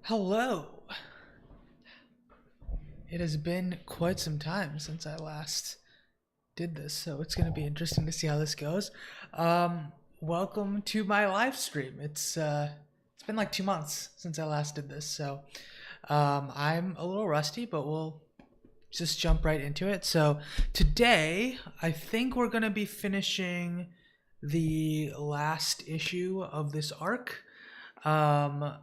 Hello. It has been quite some time since I last did this, so it's going to be interesting to see how this goes. Welcome to my live stream. It's been like 2 months since I last did this, so I'm a little rusty, but we'll just jump right into it. So today, I think we're going to be finishing the last issue of this arc. Um,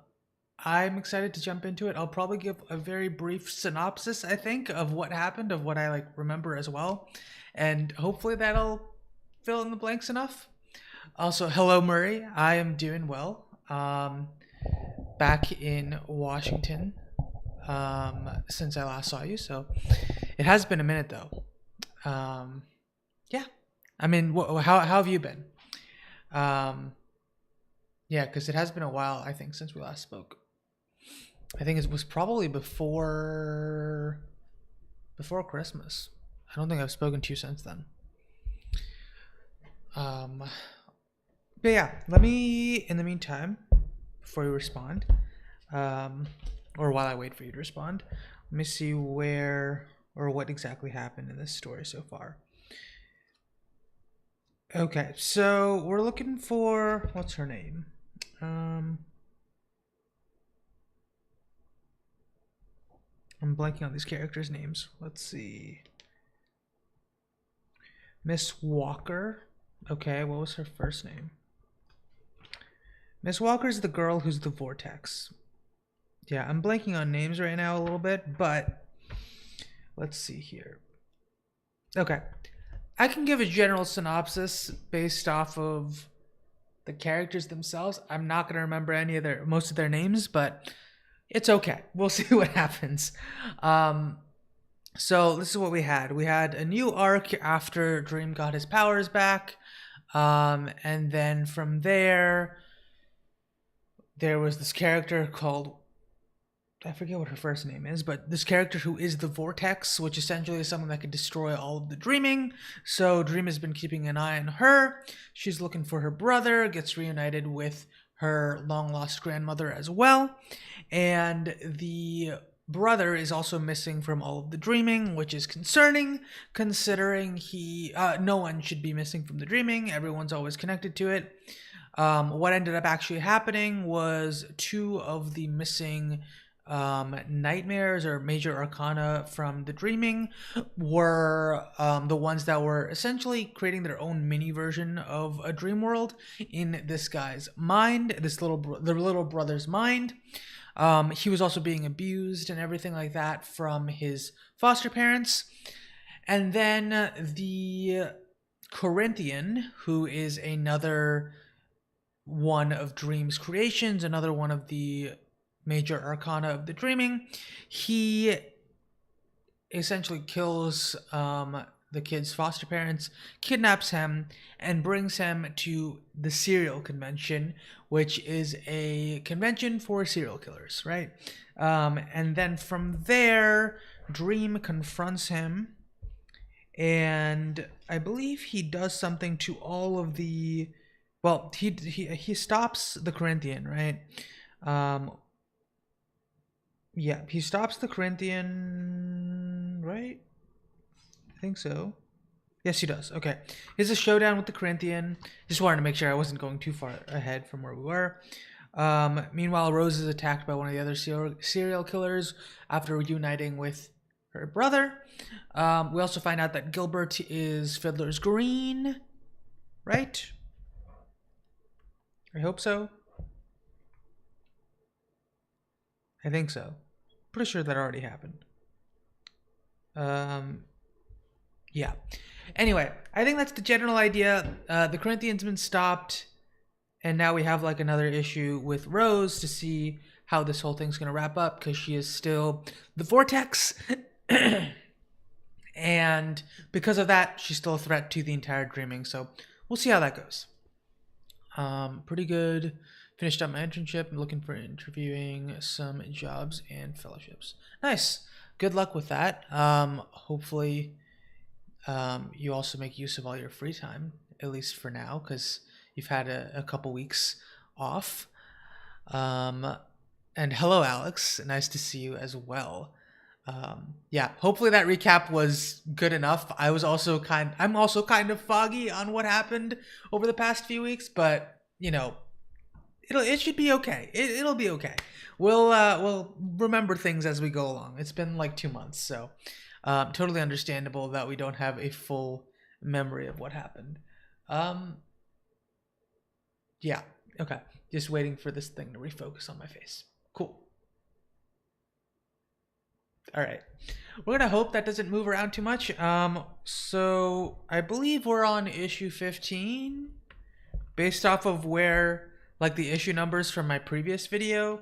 I'm excited to jump into it. I'll probably give a very brief synopsis, I think, of what happened, of what I remember as well, and hopefully that'll fill in the blanks enough. Also, hello Murray. I am doing well. Back in Washington since I last saw you, so it has been a minute though. Yeah, I mean, how have you been? Yeah, because it has been a while, I think, since we last spoke. I think it was probably before Christmas. I don't think I've spoken to you since then. But yeah, let me, in the meantime, before you respond, or while I wait for you to respond, let me see where or what exactly happened in this story so far. Okay, so we're looking for, what's her name? I'm blanking on these characters' names. Let's see. Miss Walker. Okay, what was her first name? Miss Walker's the girl who's the Vortex. Yeah, I'm blanking on names right now a little bit, but let's see here. Okay. I can give a general synopsis based off of the characters themselves. I'm not going to remember most of their names, but it's okay. We'll see what happens. So this is what we had. We had a new arc after Dream got his powers back. And then from there was this character called, I forget what her first name is, but this character who is the Vortex, which essentially is someone that could destroy all of the dreaming. So Dream has been keeping an eye on her. She's looking for her brother, gets reunited with her long-lost grandmother as well. And the brother is also missing from all of the dreaming, which is concerning, considering no one should be missing from the dreaming. Everyone's always connected to it. What ended up actually happening was two of the missing nightmares or major arcana from the dreaming were the ones that were essentially creating their own mini version of a dream world in this guy's mind, the little brother's mind. He was also being abused and everything like that from his foster parents. And then the Corinthian, who is another one of Dream's creations, another one of the major arcana of the dreaming, he essentially kills the kid's foster parents, kidnaps him, and brings him to the serial convention, which is a convention for serial killers, right? And then from there, Dream confronts him, and I believe he does something to all of the, well, he stops the Corinthian, right? Yeah, he stops the Corinthian, right? I think so. Yes, he does. Okay. Here's a showdown with the Corinthian. Just wanted to make sure I wasn't going too far ahead from where we were. Meanwhile, Rose is attacked by one of the other serial killers after reuniting with her brother. We also find out that Gilbert is Fiddler's Green, right? I hope so. I think so. Pretty sure that already happened. Yeah. Anyway, I think that's the general idea. The Corinthian's been stopped, and now we have another issue with Rose to see how this whole thing's going to wrap up, because she is still the Vortex. And because of that, she's still a threat to the entire dreaming. So we'll see how that goes. Pretty good. Finished up my internship. I'm looking for interviewing some jobs and fellowships. Nice. Good luck with that. Hopefully you also make use of all your free time, at least for now, because you've had a couple weeks off. And hello, Alex. Nice to see you as well. Yeah, hopefully that recap was good enough. I'm also kind of foggy on what happened over the past few weeks, but it should be okay. It'll be okay. We'll remember things as we go along. It's been like 2 months, so totally understandable that we don't have a full memory of what happened. Um, yeah, okay. Just waiting for this thing to refocus on my face. Cool. All right. We're gonna hope that doesn't move around too much. So I believe we're on issue 15, based off of where like the issue numbers from my previous video.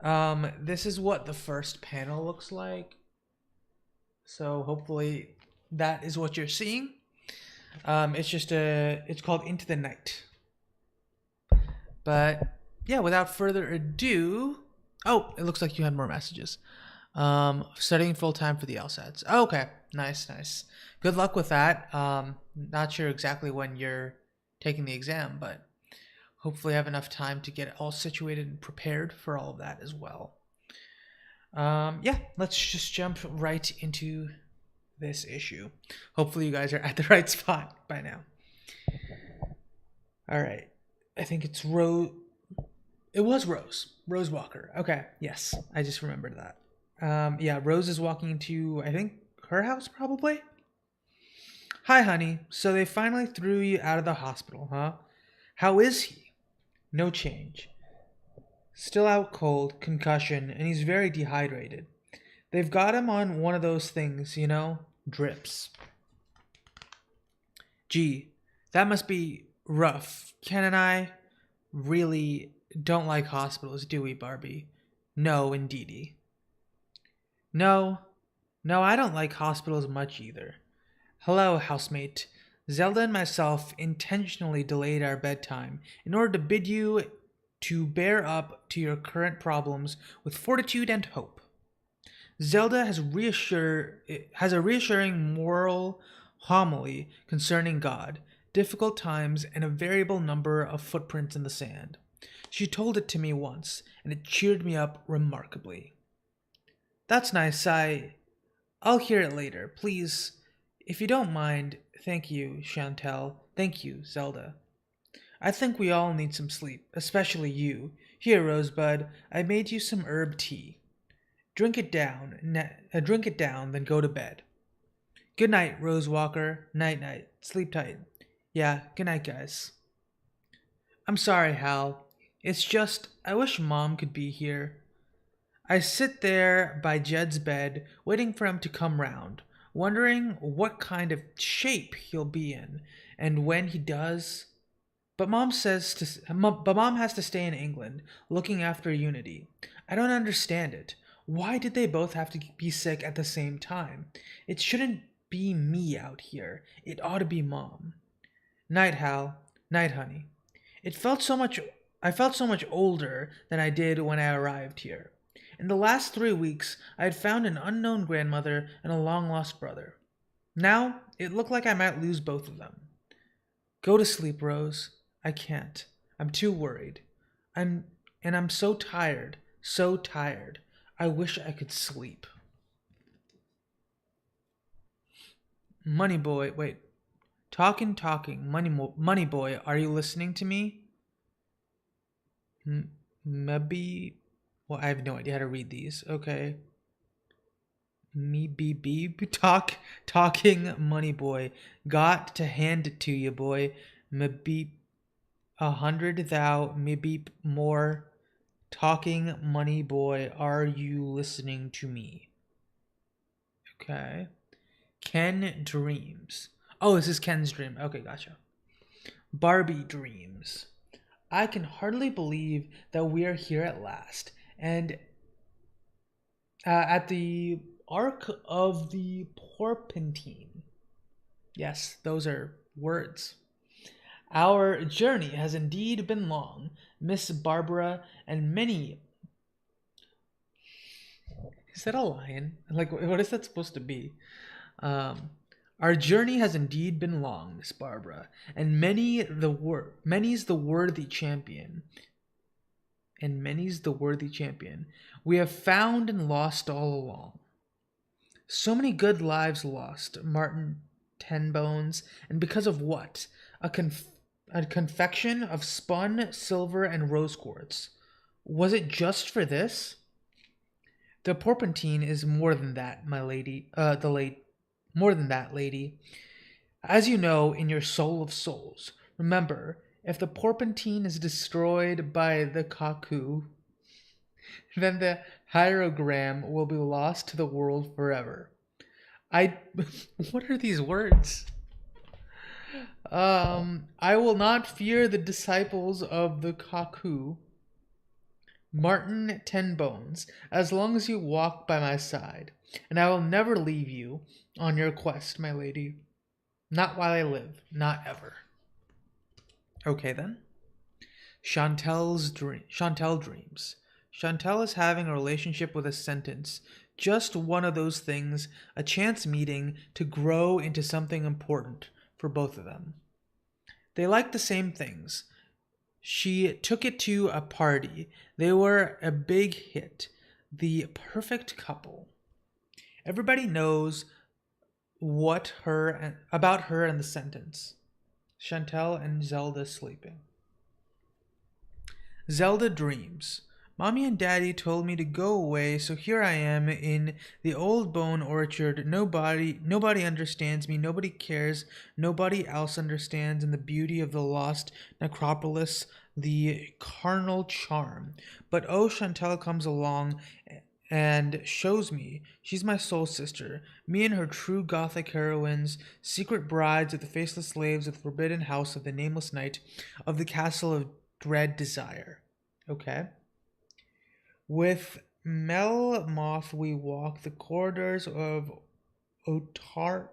This is what the first panel looks like. So hopefully that is what you're seeing. It's called Into the Night. But yeah, without further ado, oh, it looks like you had more messages. Studying full time for the LSATs. Oh, okay, nice. Good luck with that. Not sure exactly when you're taking the exam, but hopefully have enough time to get all situated and prepared for all of that as well. Yeah, let's just jump right into this issue. Hopefully you guys are at the right spot by now. All right. I think it's Rose. It was Rose Walker. Okay, yes, I just remembered that. Yeah, Rose is walking into, I think, her house probably. Hi, honey. So they finally threw you out of the hospital, huh? How is he? No change. Still out cold, concussion, and he's very dehydrated. They've got him on one of those things, drips. Gee, that must be rough. Ken and I really don't like hospitals, do we, Barbie? No, indeedy. No, I don't like hospitals much either. Hello, housemate. Zelda and myself intentionally delayed our bedtime in order to bid you to bear up to your current problems with fortitude and hope. Zelda has a reassuring moral homily concerning God, difficult times, and a variable number of footprints in the sand. She told it to me once, and it cheered me up remarkably. That's nice. I'll hear it later, please. If you don't mind, thank you, Chantel. Thank you, Zelda. I think we all need some sleep, especially you. Here, Rosebud, I made you some herb tea. Drink it down, then go to bed. Good night, Rose Walker. Night. Sleep tight. Yeah, good night, guys. I'm sorry, Hal. It's just, I wish Mom could be here. I sit there by Jed's bed, waiting for him to come round, wondering what kind of shape he'll be in, and when he does. But Mom has to stay in England, looking after Unity. I don't understand it. Why did they both have to be sick at the same time? It shouldn't be me out here. It ought to be Mom. Night, Hal. Night, honey. I felt so much older than I did when I arrived here. In the last 3 weeks, I had found an unknown grandmother and a long-lost brother. Now, it looked like I might lose both of them. Go to sleep, Rose. I can't. I'm too worried. I'm so tired. So tired. I wish I could sleep. Money boy, wait. Talking. Money boy, are you listening to me? Maybe. Well, I have no idea how to read these. Okay. Me beep talking money boy. Got to hand it to you, boy. Me beep 100 thou, me beep more. Talking money boy, are you listening to me? Okay. Ken dreams. Oh, this is Ken's dream. Okay, gotcha. Barbie dreams. I can hardly believe that we are here at last. And at the Ark of the Porpentine. Yes, those are words. Our journey has indeed been long, Miss Barbara, and many. Is that a lion? Like, what is that supposed to be? Our journey has indeed been long, Miss Barbara, and many's the worthy champion. and many's the worthy champion. We have found and lost all along. So many good lives lost, Martin Tenbones, and because of what? A confection of spun silver and rose quartz. Was it just for this? The porpentine is more than that, my lady. More than that, lady. As you know, in your soul of souls, remember, if the porpentine is destroyed by the kaku, then the hierogram will be lost to the world forever. I. What are these words? I will not fear the disciples of the kaku, Martin Tenbones, as long as you walk by my side, and I will never leave you on your quest, my lady. Not while I live, not ever. Okay then. Chantel dreams. Chantel is having a relationship with a sentence. Just one of those things, a chance meeting to grow into something important for both of them. They like the same things. She took it to a party. They were a big hit. The perfect couple. Everybody knows about her and the sentence. Chantel and Zelda sleeping. Zelda dreams. Mommy and Daddy told me to go away, so here I am in the old bone orchard. Nobody understands me. Nobody cares. Nobody else understands in the beauty of the lost necropolis, the carnal charm. But oh, Chantel comes along and shows me she's my soul sister, me and her true gothic heroines, secret brides of the faceless slaves of the forbidden house of the nameless knight of the castle of dread desire. Okay. With Melmoth we walk the corridors of Otranto,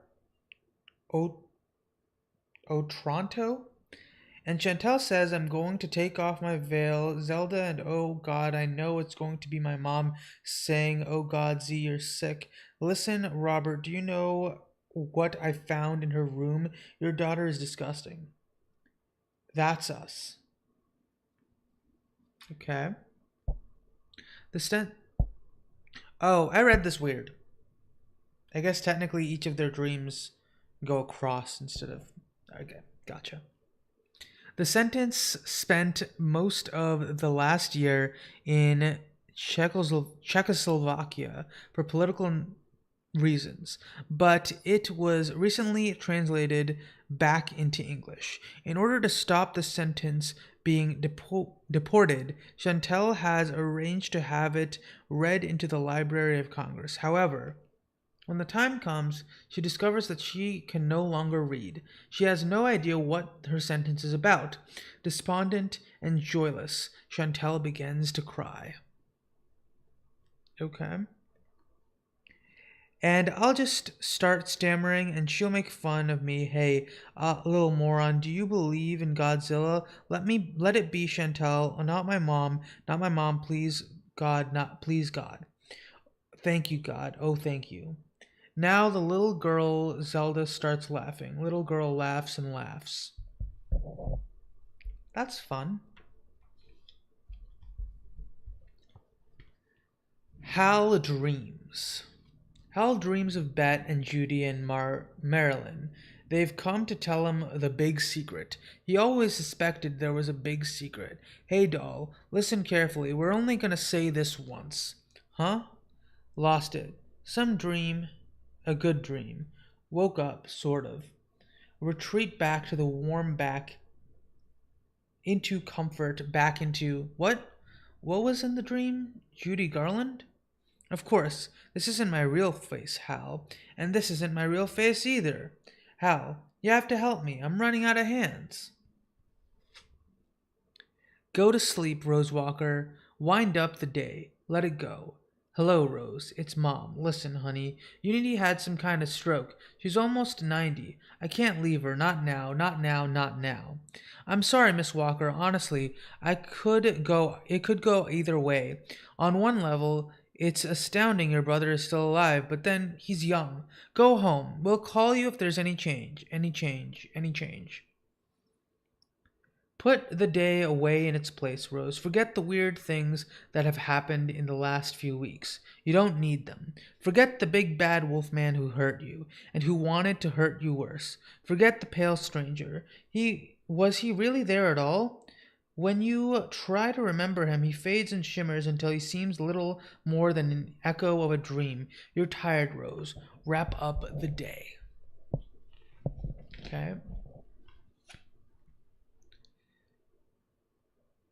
and Chantel says I'm going to take off my veil. Zelda and oh God, I know it's going to be my mom saying, oh God, Z, you're sick. Listen, Robert, do you know what I found in her room? Your daughter is disgusting. That's us. Okay. Oh, I read this weird. I guess technically each of their dreams go across instead of... Okay, gotcha. The sentence spent most of the last year in Czechoslovakia for political reasons, but it was recently translated back into English. In order to stop the sentence being deported, Chantel has arranged to have it read into the Library of Congress. However, when the time comes, she discovers that she can no longer read. She has no idea what her sentence is about. Despondent and joyless, Chantel begins to cry. Okay. And I'll just start stammering and she'll make fun of me. Hey, little moron, do you believe in Godzilla? Let it be, Chantel. Not my mom. Not my mom, please God, not please God. Thank you, God. Oh, thank you. Now the little girl Zelda starts laughing. Little girl laughs and laughs. That's fun. Hal dreams. Hal dreams of Bet and Judy and Marilyn. They've come to tell him the big secret. He always suspected there was a big secret. Hey, doll, listen carefully. We're only gonna say this once. Huh? Lost it. Some dream. A good dream. Woke up, sort of. Retreat back to the warm back. Into comfort, back into... What? What was in the dream? Judy Garland? Of course, this isn't my real face, Hal, and this isn't my real face either. Hal, you have to help me. I'm running out of hands. Go to sleep, Rose Walker. Wind up the day. Let it go. Hello, Rose. It's Mom. Listen, honey. Unity had some kind of stroke. She's almost 90. I can't leave her. Not now. Not now. Not now. I'm sorry, Miss Walker. Honestly, it could go either way. On one level, it's astounding your brother is still alive, but then he's young. Go home. We'll call you if there's any change. Any change. Put the day away in its place, Rose. Forget the weird things that have happened in the last few weeks. You don't need them. Forget the big bad wolf man who hurt you, and who wanted to hurt you worse. Forget the pale stranger. Was he really there at all? When you try to remember him, he fades and shimmers until he seems little more than an echo of a dream. You're tired, Rose. Wrap up the day. Okay.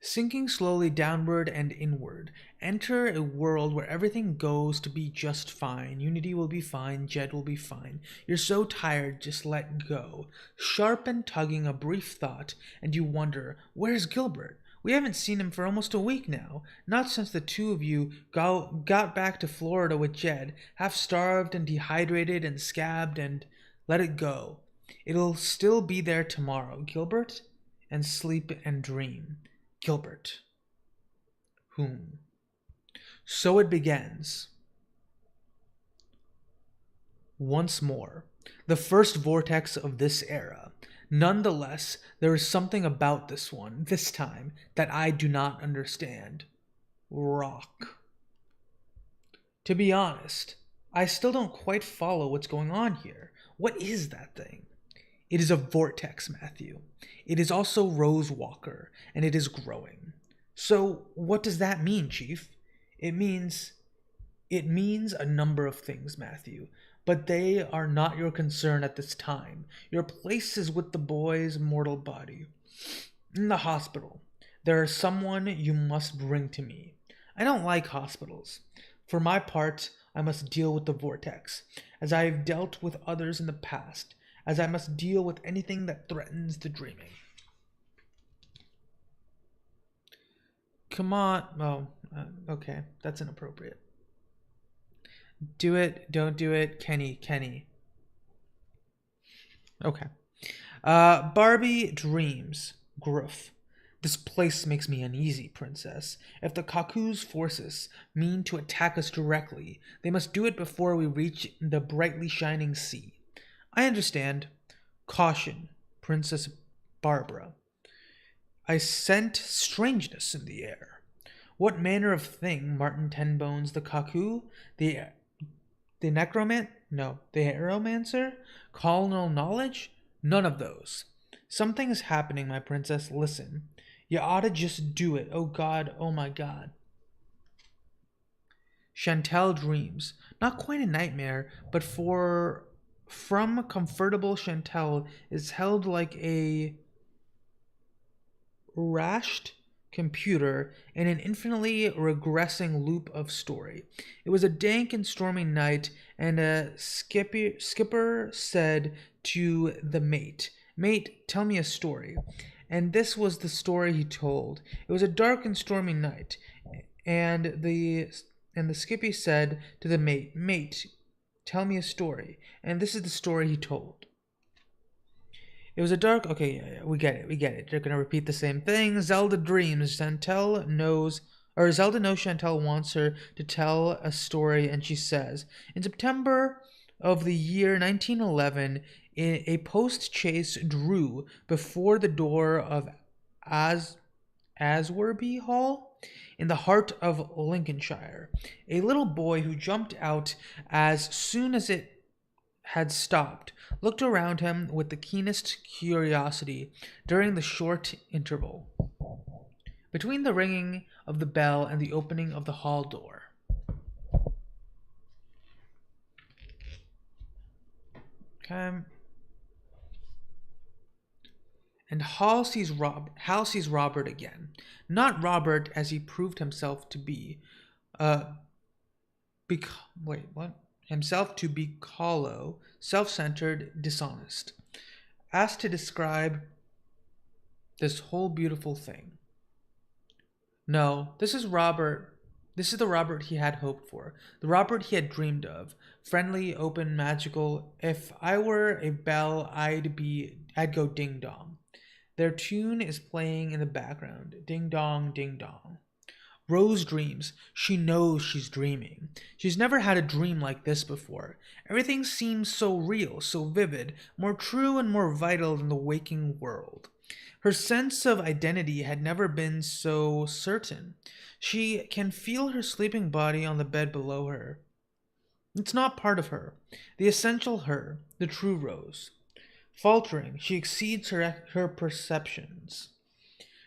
Sinking slowly downward and inward, enter a world where everything goes to be just fine. Unity will be fine, Jed will be fine. You're so tired, just let go. Sharp and tugging a brief thought, and you wonder, where's Gilbert? We haven't seen him for almost a week now. Not since the two of you got back to Florida with Jed, half starved and dehydrated and scabbed, and let it go. It'll still be there tomorrow. Gilbert? And sleep and dream. Gilbert. Whom? So it begins. Once more, the first vortex of this era. Nonetheless, there is something about this one, this time, that I do not understand. Rock. To be honest, I still don't quite follow what's going on here. What is that thing? It is a vortex, Matthew. It is also Rose Walker, and it is growing. So, what does that mean, Chief? It means a number of things, Matthew, but they are not your concern at this time. Your place is with the boy's mortal body. In the hospital, there is someone you must bring to me. I don't like hospitals. For my part, I must deal with the vortex, as I have dealt with others in the past, as I must deal with anything that threatens the dreaming. Come on. Oh, okay. That's inappropriate. Do it. Don't do it. Kenny. Okay. Barbie dreams. Gruff. This place makes me uneasy, Princess. If the Kaku's forces mean to attack us directly, they must do it before we reach the brightly shining sea. I understand. Caution, Princess Barbara. I scent strangeness in the air. What manner of thing, Martin Tenbones the Kaku, the necromancer? No, the aeromancer? Colonel Knowledge? None of those. Something is happening, my princess. Listen. You ought to just do it. Oh God, oh my God. Chantal dreams. Not quite a nightmare, but from comfortable Chantal is held like a rashed computer in an infinitely regressing loop of story. It was a dank and stormy night, and a skipper said to the mate, "Mate, tell me a story." And this was the story he told. It was a dark and stormy night, and the skippy said to the mate, "Mate, tell me a story." And this is the story he told. It was a dark... Okay, yeah, we get it. They're going to repeat the same thing. Zelda dreams. Zelda knows Chantal wants her to tell a story, and she says, in September of the year 1911, a post-chase drew before the door of Aswarby Hall in the heart of Lincolnshire. A little boy who jumped out as soon as it had stopped, looked around him with the keenest curiosity during the short interval between the ringing of the bell and the opening of the hall door. Okay. And Hal sees Robert again. Not Robert as he proved himself to be. Himself to be hollow, self-centered, dishonest. Asked to describe this whole beautiful thing. No, this is Robert. This is the Robert he had hoped for. The Robert he had dreamed of. Friendly, open, magical. If I were a bell, I'd go ding dong. Their tune is playing in the background. Ding dong, ding dong. Rose dreams. She knows she's dreaming. She's never had a dream like this before. Everything seems so real, so vivid, more true and more vital than the waking world. Her sense of identity had never been so certain. She can feel her sleeping body on the bed below her. It's not part of her, the essential her, the true Rose. Faltering, she exceeds her perceptions.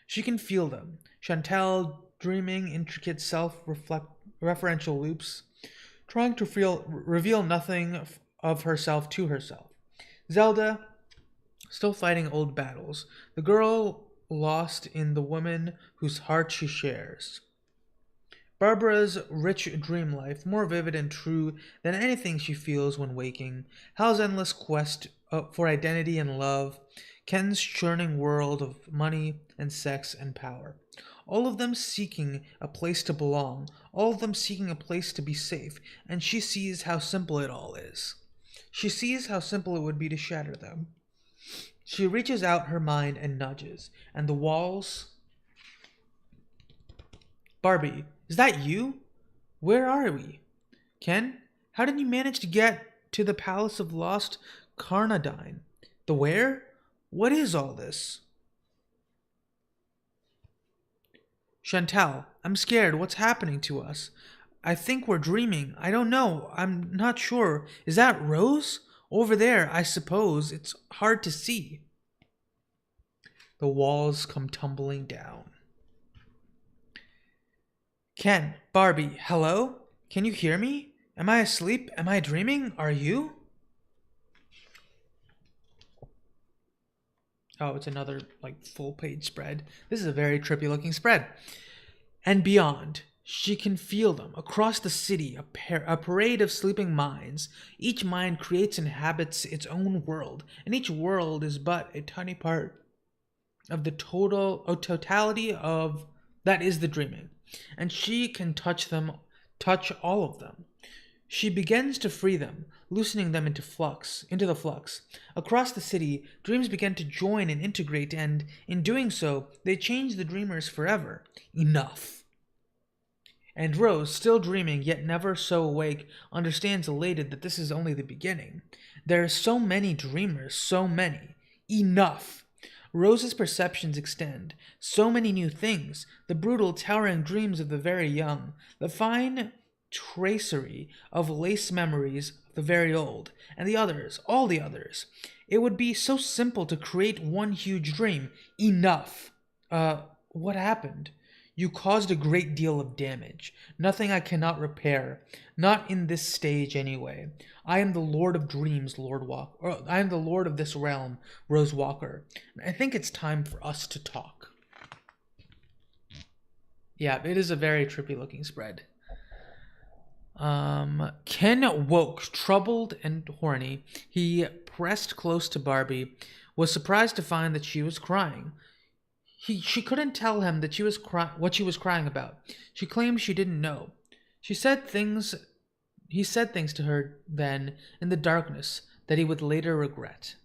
She can feel them. Chantal dreaming intricate self-referential loops, trying to reveal nothing of herself to herself. Zelda, still fighting old battles, the girl lost in the woman whose heart she shares. Barbara's rich dream life, more vivid and true than anything she feels when waking, Hal's endless quest for identity and love, Ken's churning world of money and sex and power. All of them seeking a place to belong, all of them seeking a place to be safe, and she sees how simple it all is. She sees how simple it would be to shatter them. She reaches out her mind and nudges, and the walls. Barbie, is that you? Where are we? Ken, how did you manage to get to the Palace of Lost Carnadine? The where? What is all this? Chantal, I'm scared. What's happening to us? I think we're dreaming. I don't know. I'm not sure. Is that Rose? Over there, I suppose. It's hard to see. The walls come tumbling down. Ken, Barbie, hello? Can you hear me? Am I asleep? Am I dreaming? Are you? Oh, it's another full page spread. This is a very trippy looking spread. And beyond, she can feel them across the city, a parade of sleeping minds. Each mind creates and inhabits its own world, and each world is but a tiny part of the totality of that is the dreaming. And she can touch all of them. She begins to free them, loosening them into the flux. Across the city, dreams begin to join and integrate, and in doing so, they change the dreamers forever. Enough. And Rose, still dreaming yet never so awake, understands elated that this is only the beginning. There are so many dreamers, so many. Enough. Rose's perceptions extend. So many new things. The brutal, towering dreams of the very young. The fine tracery of lace memories of the very old. And the others, all the others. It would be so simple to create one huge dream. Enough. What happened? You caused a great deal of damage. Nothing I cannot repair. Not in this stage, anyway. I am the Lord of Dreams, Lord Walker. Or, I am the Lord of this realm, Rose Walker. I think it's time for us to talk. Yeah, it is a very trippy looking spread. Ken woke, troubled and horny. He pressed close to Barbie, was surprised to find that she was crying. She couldn't tell him that what she was crying about. She claimed she didn't know. He said things to her then in the darkness that he would later regret.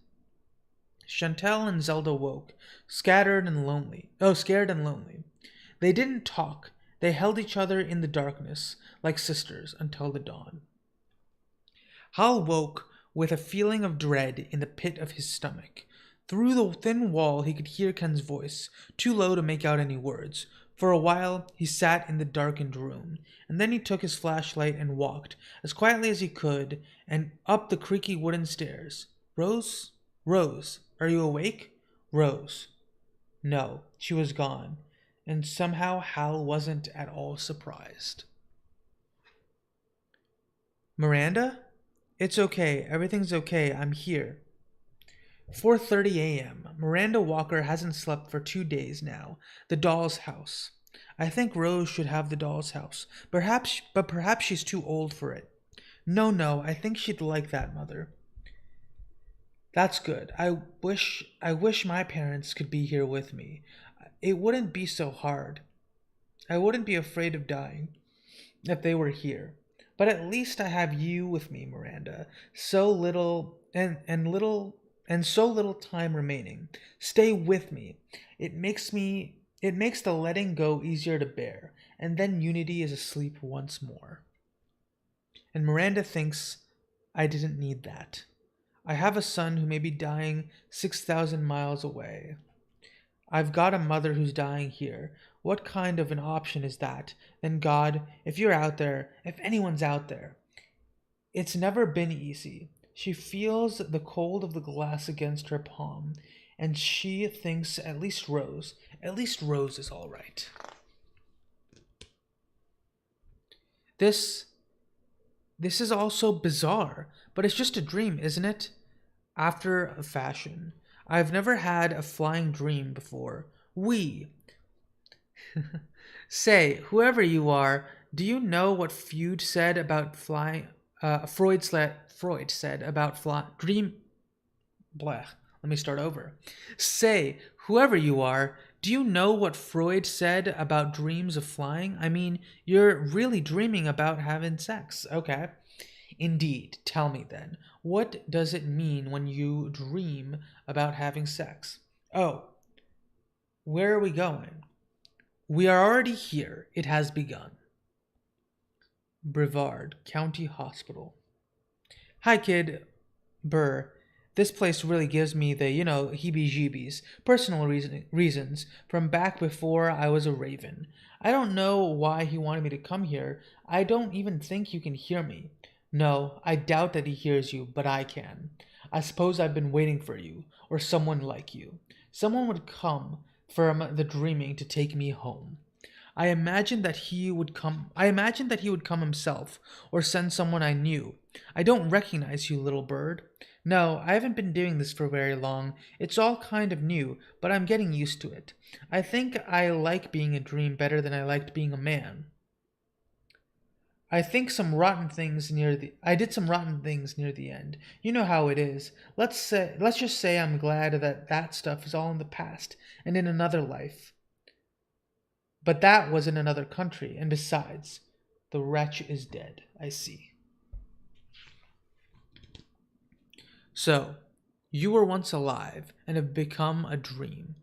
Chantal and Zelda woke, scared and lonely. They didn't talk. They held each other in the darkness, like sisters, until the dawn. Hal woke with a feeling of dread in the pit of his stomach. Through the thin wall he could hear Ken's voice, too low to make out any words. For a while he sat in the darkened room, and then he took his flashlight and walked, as quietly as he could, and up the creaky wooden stairs. Rose? Rose, are you awake? Rose. No, she was gone, and somehow Hal wasn't at all surprised. Miranda? It's okay, everything's okay, I'm here. 4:30 a.m. Miranda Walker hasn't slept for 2 days now. The doll's house. I think Rose should have the doll's house. Perhaps she's too old for it. No, I think she'd like that, Mother. That's good. I wish my parents could be here with me. It wouldn't be so hard. I wouldn't be afraid of dying if they were here. But at least I have you with me, Miranda. So little and so little time remaining. Stay with me. It makes the letting go easier to bear, and then Unity is asleep once more. And Miranda thinks I didn't need that. I have a son who may be dying 6,000 miles away. I've got a mother who's dying here. What kind of an option is that? Then, God, if you're out there, if anyone's out there, it's never been easy. She feels the cold of the glass against her palm, and she thinks at least Rose is all right. This this is also bizarre, but it's just a dream, isn't it? After a fashion. I've never had a flying dream before. We say, whoever you are, do you know what Freud said about flying? Freud said about dream. Blah. Let me start over. Say, whoever you are, do you know what Freud said about dreams of flying? I mean, you're really dreaming about having sex. Okay. Indeed. Tell me then, what does it mean when you dream about having sex? Oh, where are we going? We are already here. It has begun. Brevard County Hospital. Hi, kid. Burr. This place really gives me the, heebie-jeebies. Personal reasons from back before I was a raven. I don't know why he wanted me to come here. I don't even think you can hear me. No, I doubt that he hears you, but I can. I suppose I've been waiting for you, or someone like you. Someone would come from the dreaming to take me home. I imagined that he would come himself, or send someone I knew. I don't recognize you, little bird. No, I haven't been doing this for very long. It's all kind of new, but I'm getting used to it. I think I like being a dream better than I liked being a man. I did some rotten things near the end. You know how it is. Let's just say I'm glad that that stuff is all in the past and in another life. But that was in another country, and besides, the wretch is dead. I see. So, you were once alive and have become a dream.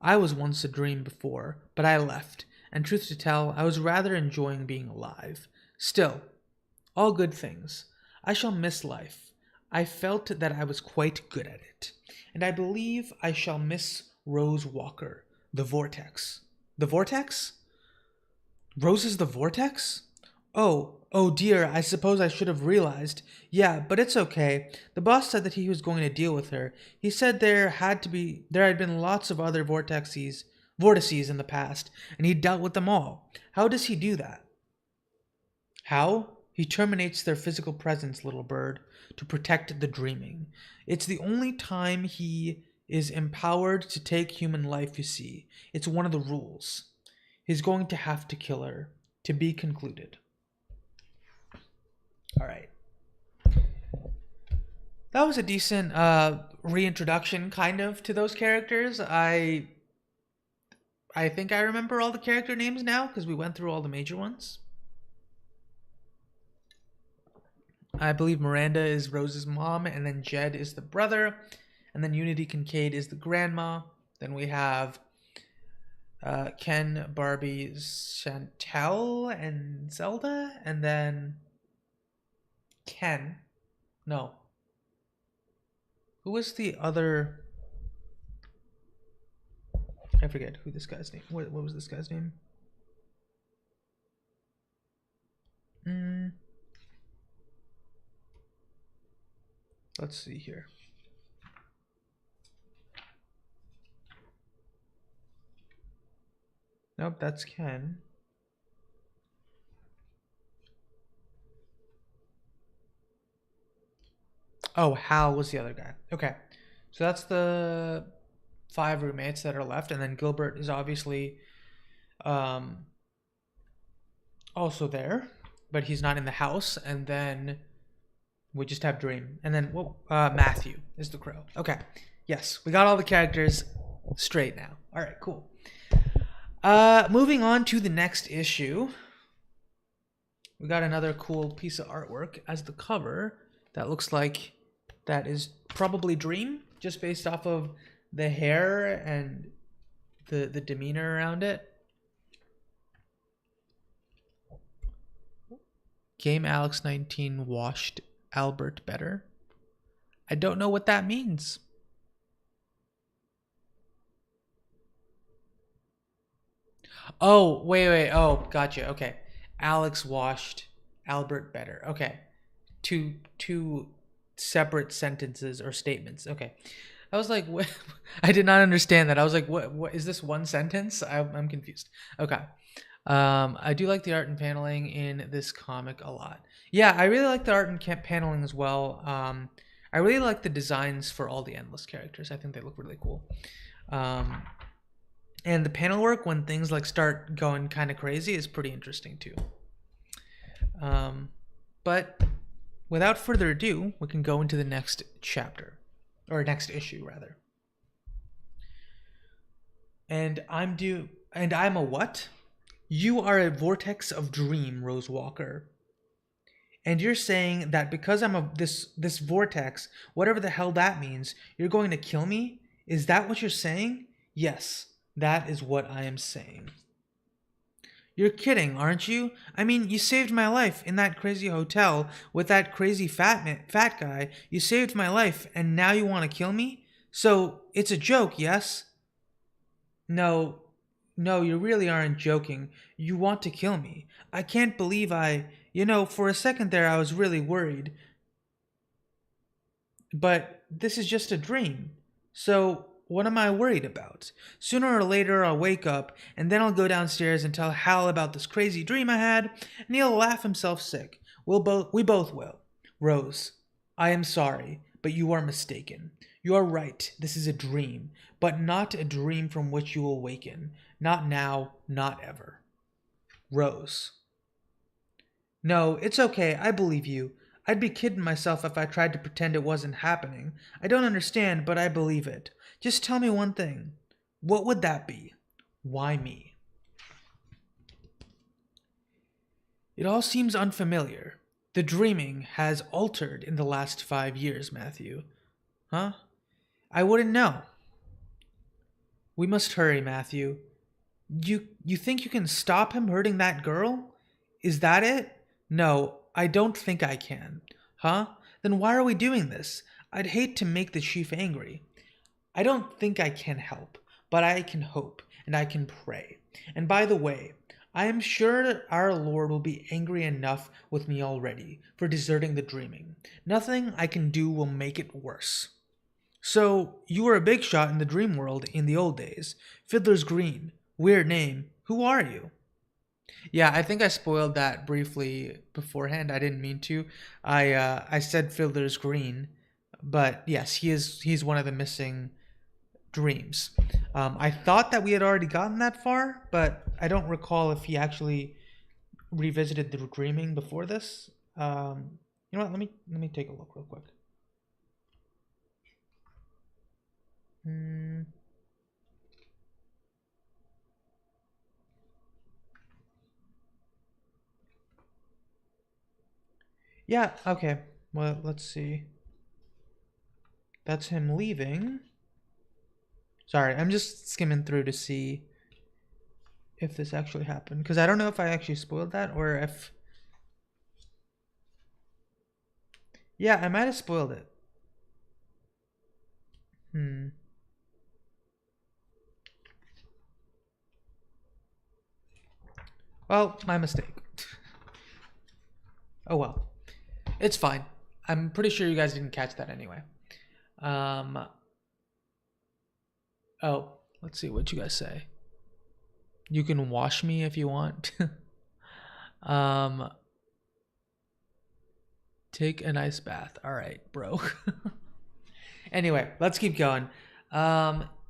I was once a dream before, but I left, and truth to tell, I was rather enjoying being alive. Still, all good things. I shall miss life. I felt that I was quite good at it, and I believe I shall miss Rose Walker, the Vortex. The Vortex? Rose is the Vortex? Oh dear, I suppose I should have realized. Yeah, but it's okay. The boss said that he was going to deal with her. He said there had been lots of other vortices in the past, and he dealt with them all. How does he do that? How? He terminates their physical presence, little bird, to protect the dreaming. It's the only time he is empowered to take human life, you see. It's one of the rules. He's going to have to kill her. To be concluded. All right. That was a decent reintroduction, kind of, to those characters. I think I remember all the character names now because we went through all the major ones. I believe Miranda is Rose's mom, and then Jed is the brother, and then Unity Kincaid is the grandma. Then we have Ken, Barbie, Chantel, and Zelda, and then Ken. No. Who was the other? I forget who this guy's name. What was this guy's name? Let's see here. Nope, that's Ken. Oh, Hal was the other guy. Okay. So that's the 5 roommates that are left, and then Gilbert is obviously also there, but he's not in the house, and then we just have Dream. And then Matthew is the crow. Okay. Yes, we got all the characters straight now. All right, cool. Moving on to the next issue. We got another cool piece of artwork as the cover that looks like that is probably Dream, just based off of the hair and the demeanor around it. Game Alex 19 washed Albert better. I don't know what that means. Oh, wait. Oh, gotcha. Okay. Alex washed Albert better. Okay. Two separate sentences or statements. Okay. I was like, what? I did not understand that. I was like, what is this one sentence? I'm confused. Okay. I do like the art and paneling in this comic a lot. Yeah, I really like the art and paneling as well. I really like the designs for all the Endless characters. I think they look really cool. Um, and the panel work when things like start going kind of crazy is pretty interesting too. Um, but without further ado, we can go into the next chapter, or next issue rather. And I'm a what? You are a vortex of dream, Rose Walker. And you're saying that because I'm this vortex, whatever the hell that means, you're going to kill me? Is that what you're saying? Yes, that is what I am saying. You're kidding, aren't you? I mean, you saved my life in that crazy hotel with that crazy fat guy. You saved my life, and now you want to kill me? So it's a joke, yes? No, no, you really aren't joking. You want to kill me. I can't believe for a second there I was really worried. But this is just a dream. So what am I worried about? Sooner or later I'll wake up, and then I'll go downstairs and tell Hal about this crazy dream I had, and he'll laugh himself sick. We both will. Rose, I am sorry, but you are mistaken. You are right, this is a dream, but not a dream from which you will awaken. Not now, not ever. Rose. No, it's okay, I believe you. I'd be kidding myself if I tried to pretend it wasn't happening. I don't understand, but I believe it. Just tell me one thing. What would that be? Why me? It all seems unfamiliar. The dreaming has altered in the last 5 years, Matthew. Huh? I wouldn't know. We must hurry, Matthew. You think you can stop him hurting that girl? Is that it? No, I don't think I can. Huh? Then why are we doing this? I'd hate to make the chief angry. I don't think I can help, but I can hope, and I can pray. And by the way, I am sure our Lord will be angry enough with me already for deserting the dreaming. Nothing I can do will make it worse. So, you were a big shot in the dream world in the old days. Fiddler's Green. Weird name. Who are you? Yeah, I think I spoiled that briefly beforehand. I didn't mean to. I said Fiddler's Green, but yes, he's one of the missing dreams. I thought that we had already gotten that far, but I don't recall if he actually revisited the dreaming before this. You know what? Let me take a look real quick. Hmm. Yeah. Okay. Well, let's see. That's him leaving. Sorry, I'm just skimming through to see if this actually happened, because I don't know if I actually spoiled that or if. Yeah, I might have spoiled it. Well, my mistake. Oh well. It's fine. I'm pretty sure you guys didn't catch that anyway. Um oh, let's see what you guys say. You can wash me if you want. um Take a nice bath. All right, bro. Anyway, let's keep going.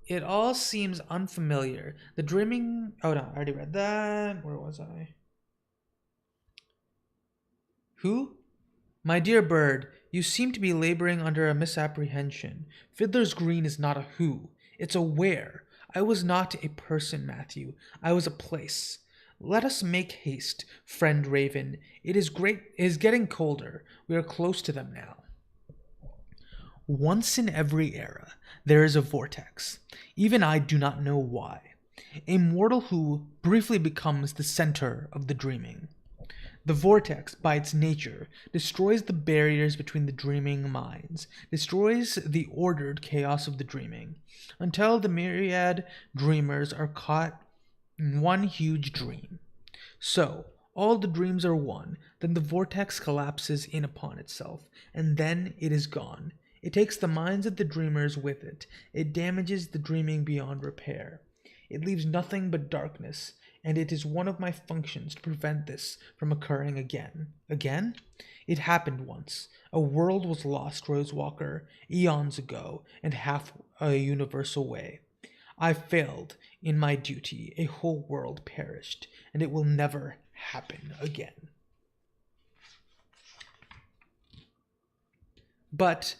It all seems unfamiliar. The dreaming. Oh no, I already read that. Where was I? Who? My dear bird, you seem to be laboring under a misapprehension. Fiddler's Green is not a who, it's a where. I was not a person, Matthew. I was a place. Let us make haste, friend Raven. It is getting colder. We are close to them now. Once in every era, there is a vortex. Even I do not know why. A mortal who briefly becomes the center of the dreaming. The vortex, by its nature, destroys the barriers between the dreaming minds, destroys the ordered chaos of the dreaming, until the myriad dreamers are caught in one huge dream. So, all the dreams are one, then the vortex collapses in upon itself, and then it is gone. It takes the minds of the dreamers with it. It damages the dreaming beyond repair. It leaves nothing but darkness, and it is one of my functions to prevent this from occurring again. Again? It happened once. A world was lost, Rosewalker, eons ago, and half a universe away. I failed in my duty. A whole world perished, and it will never happen again. But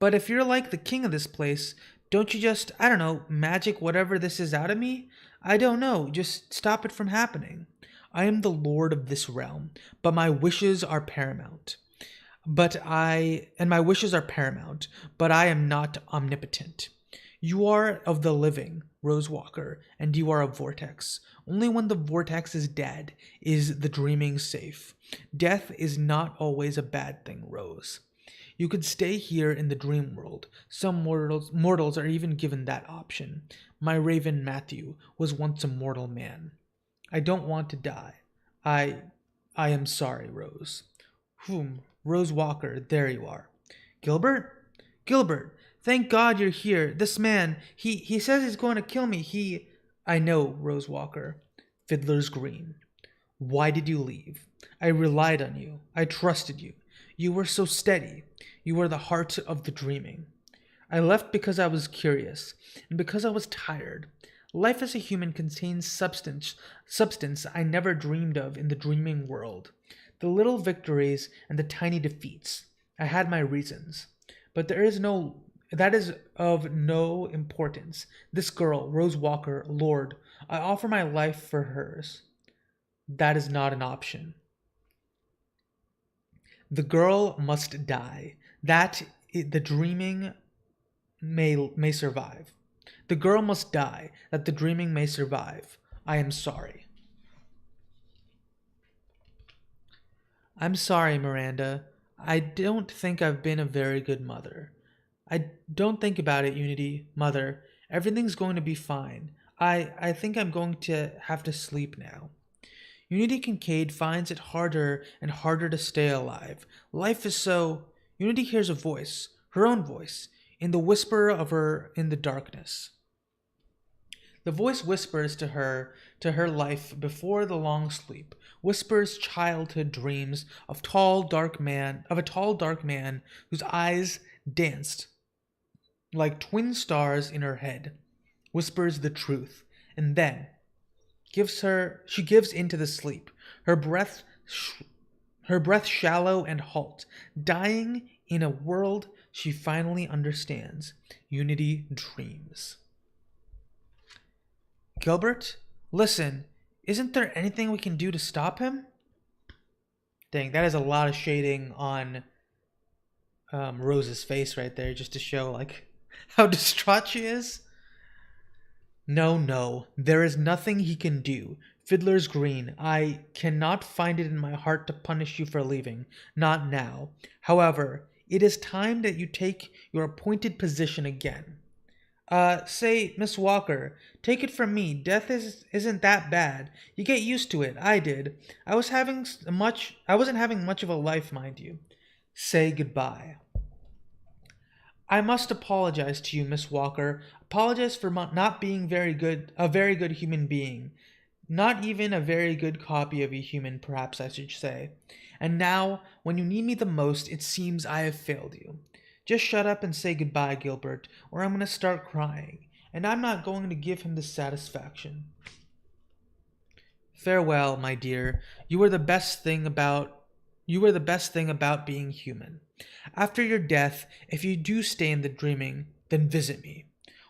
if you're like the king of this place, don't you just, I don't know, magic whatever this is out of me? I don't know, just stop it from happening. I am the lord of this realm, but my wishes are paramount. My wishes are paramount, but I am not omnipotent. You are of the living, Rosewalker, and you are a vortex. Only when the vortex is dead is the dreaming safe. Death is not always a bad thing, Rose. You could stay here in the dream world. Some mortals are even given that option. My raven Matthew was once a mortal man. I don't want to die. I am sorry, Rose. Rose Walker, there you are. Gilbert? Gilbert, thank God you're here. This man, he says he's going to kill me. I know, Rose Walker. Fiddler's Green. Why did you leave? I relied on you. I trusted you. You were so steady. You were the heart of the dreaming. I left because I was curious, and because I was tired. Life as a human contains substance I never dreamed of in the dreaming world. The little victories and the tiny defeats. I had my reasons. But that is of no importance. This girl, Rose Walker, Lord, I offer my life for hers. That is not an option. The girl must die. The dreaming may survive. The girl must die, that the dreaming may survive. I am sorry. I'm sorry, Miranda. I don't think I've been a very good mother. Don't think about it, Unity, Mother. Everything's going to be fine. I think I'm going to have to sleep now. Unity Kincaid finds it harder and harder to stay alive. Life is so... Unity hears a voice, her own voice, in the whisper of her in the darkness. The voice whispers to her life before the long sleep, whispers childhood dreams of a tall dark man whose eyes danced like twin stars in her head, whispers the truth, and then she gives into the sleep, her breath shallow and halt, dying in a world she finally understands. Unity dreams. Gilbert, listen, isn't there anything we can do to stop him? Dang, that is a lot of shading on Rose's face right there, just to show like how distraught she is. No, there is nothing he can do. Fiddler's Green, I cannot find it in my heart to punish you for leaving. Not now. However, it is time that you take your appointed position again. Say, Miss Walker, take it from me, death isn't that bad. You get used to it. I did. I wasn't having much of a life, mind you. Say goodbye. I must apologize to you, Miss Walker. Apologize for not being a very good human being. Not even a very good copy of a human, perhaps I should say. And now, when you need me the most, it seems I have failed you. Just shut up and say goodbye, Gilbert, or I'm going to start crying, and I'm not going to give him the satisfaction. Farewell, my dear. You are the best thing about being human. After your death, if you do stay in the dreaming, then visit me.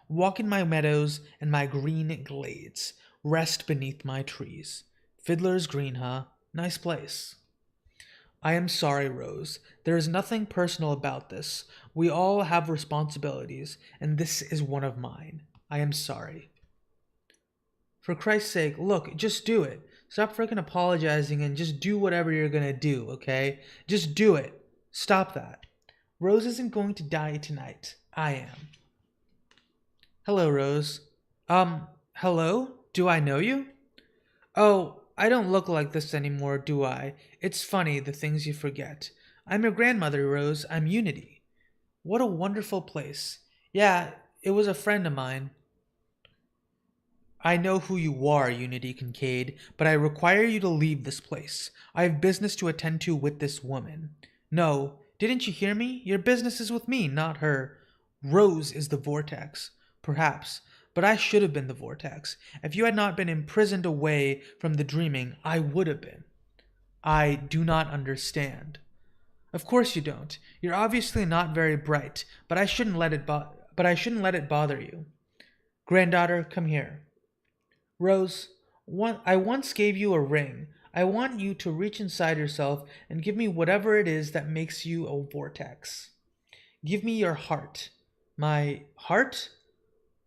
Walk in my meadows and my green glades. Rest beneath my trees. Fiddler's Green, huh? Nice place. I am sorry, Rose. There is nothing personal about this. We all have responsibilities, and this is one of mine. I am sorry. For Christ's sake, look, just do it. Stop freaking apologizing and just do whatever you're gonna do, okay? Just do it. Stop that. Rose isn't going to die tonight. I am. Hello, Rose. Hello? Do I know you? Oh, I don't look like this anymore, do I? It's funny, the things you forget. I'm your grandmother, Rose. I'm Unity. What a wonderful place. Yeah, it was a friend of mine. I know who you are, Unity Kincaid, but I require you to leave this place. I have business to attend to with this woman. No, didn't you hear me? Your business is with me, not her. Rose is the vortex. Perhaps. But I should have been the vortex. If you had not been imprisoned away from the dreaming, I would have been. I do not understand. Of course you don't. You're obviously not very bright, but I shouldn't let it bother you. Granddaughter, come here. Rose, I once gave you a ring. I want you to reach inside yourself and give me whatever it is that makes you a vortex. Give me your heart. My heart?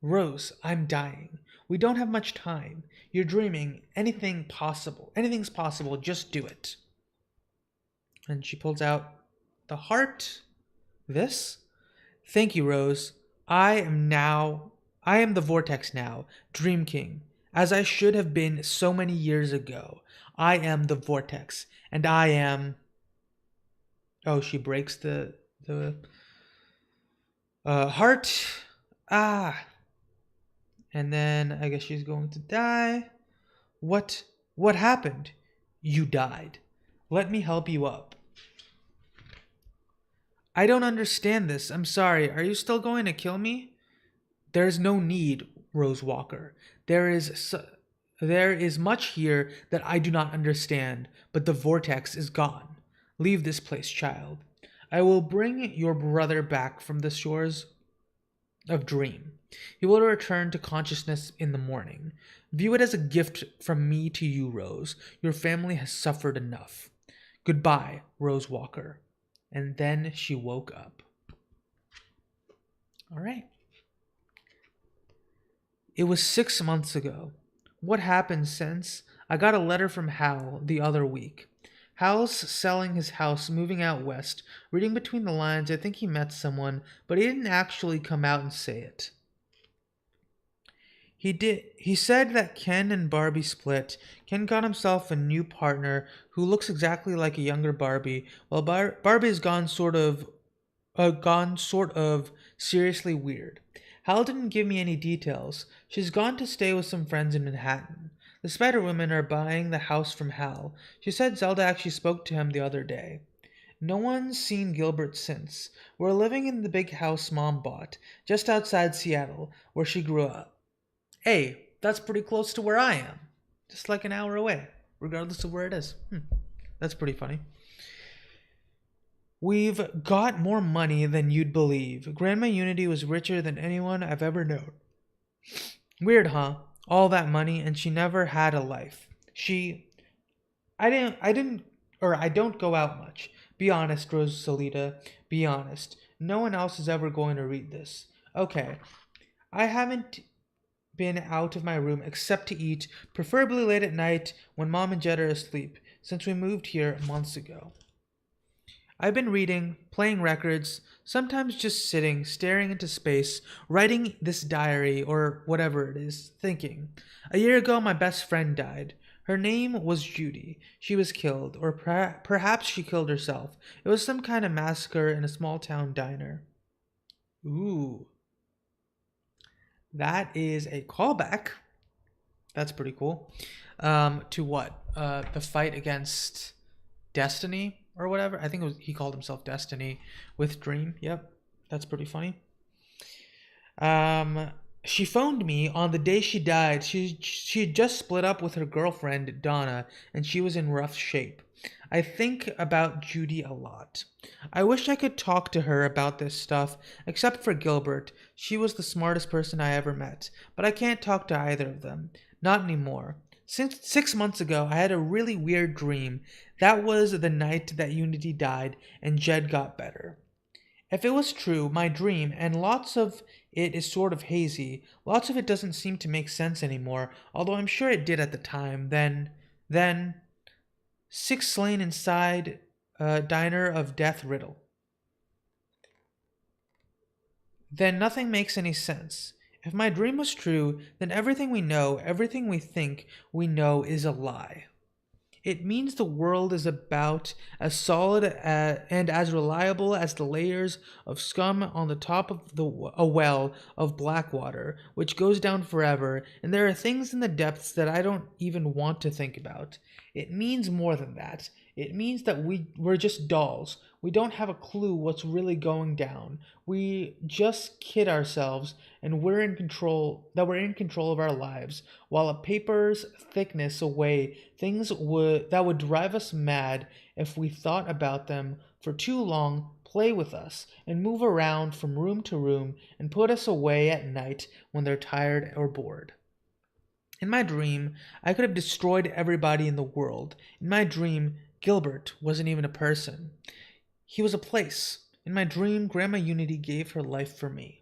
Rose, I'm dying. We don't have much time. You're dreaming. Anything possible. Anything's possible. Just do it. And she pulls out the heart. This? Thank you, Rose. I am the vortex now, Dream King, as I should have been so many years ago. I am the vortex, and I am. Oh, she breaks the heart. Ah, and then I guess she's going to die. What? What happened? You died. Let me help you up. I don't understand this. I'm sorry. Are you still going to kill me? There is no need, Rose Walker. There is much here that I do not understand, but the vortex is gone. Leave this place, child. I will bring your brother back from the shores of Dream. He will return to consciousness in the morning. View it as a gift from me to you, Rose. Your family has suffered enough. Goodbye, Rose Walker. And then she woke up. All right. It was 6 months ago. What happened since? I got a letter from Hal the other week. Hal's selling his house, moving out west. Reading between the lines, I think he met someone, but he didn't actually come out and say it. He did. He said that Ken and Barbie split. Ken got himself a new partner who looks exactly like a younger Barbie, while Barbie's gone sort of seriously weird. Hal didn't give me any details. She's gone to stay with some friends in Manhattan. The Spider Women are buying the house from Hal. She said Zelda actually spoke to him the other day. No one's seen Gilbert since. We're living in the big house Mom bought, just outside Seattle, where she grew up. Hey, that's pretty close to where I am. Just like an hour away, regardless of where it is. That's pretty funny. We've got more money than you'd believe. Grandma Unity was richer than anyone I've ever known. Weird, huh? All that money and she never had a life. I don't go out much. Be honest, Rosalita. Be honest. No one else is ever going to read this. Okay. I haven't been out of my room except to eat, preferably late at night when Mom and Jed are asleep, since we moved here months ago. I've been reading, playing records, sometimes just sitting, staring into space, writing this diary or whatever it is, thinking. A year ago, my best friend died. Her name was Judy. She was killed, or perhaps she killed herself. It was some kind of massacre in a small town diner. Ooh. That is a callback. That's pretty cool. To what? The fight against Destiny or whatever. I think he called himself Destiny with Dream. Yep, that's pretty funny. She phoned me on the day she died. She had just split up with her girlfriend Donna, and she was in rough shape. I think about Judy a lot. I wish I could talk to her about this stuff, except for Gilbert. She was the smartest person I ever met, but I can't talk to either of them. Not anymore. Since 6 months ago, I had a really weird dream. That was the night that Unity died and Jed got better. If it was true, my dream, and lots of it is sort of hazy, lots of it doesn't seem to make sense anymore, although I'm sure it did at the time, then, six slain inside a diner of death riddle. Then nothing makes any sense. If my dream was true, then everything we know, everything we think we know is a lie. It means the world is about as solid and as reliable as the layers of scum on the top of a well of black water, which goes down forever, and there are things in the depths that I don't even want to think about. It means more than that. It means that we're just dolls. We don't have a clue what's really going down. We just kid ourselves and we're in control of our lives, while a paper's thickness away things that would drive us mad if we thought about them for too long play with us and move around from room to room and put us away at night when they're tired or bored. In my dream, I could have destroyed everybody in the world. In my dream, Gilbert wasn't even a person. He was a place. In my dream, Grandma Unity gave her life for me.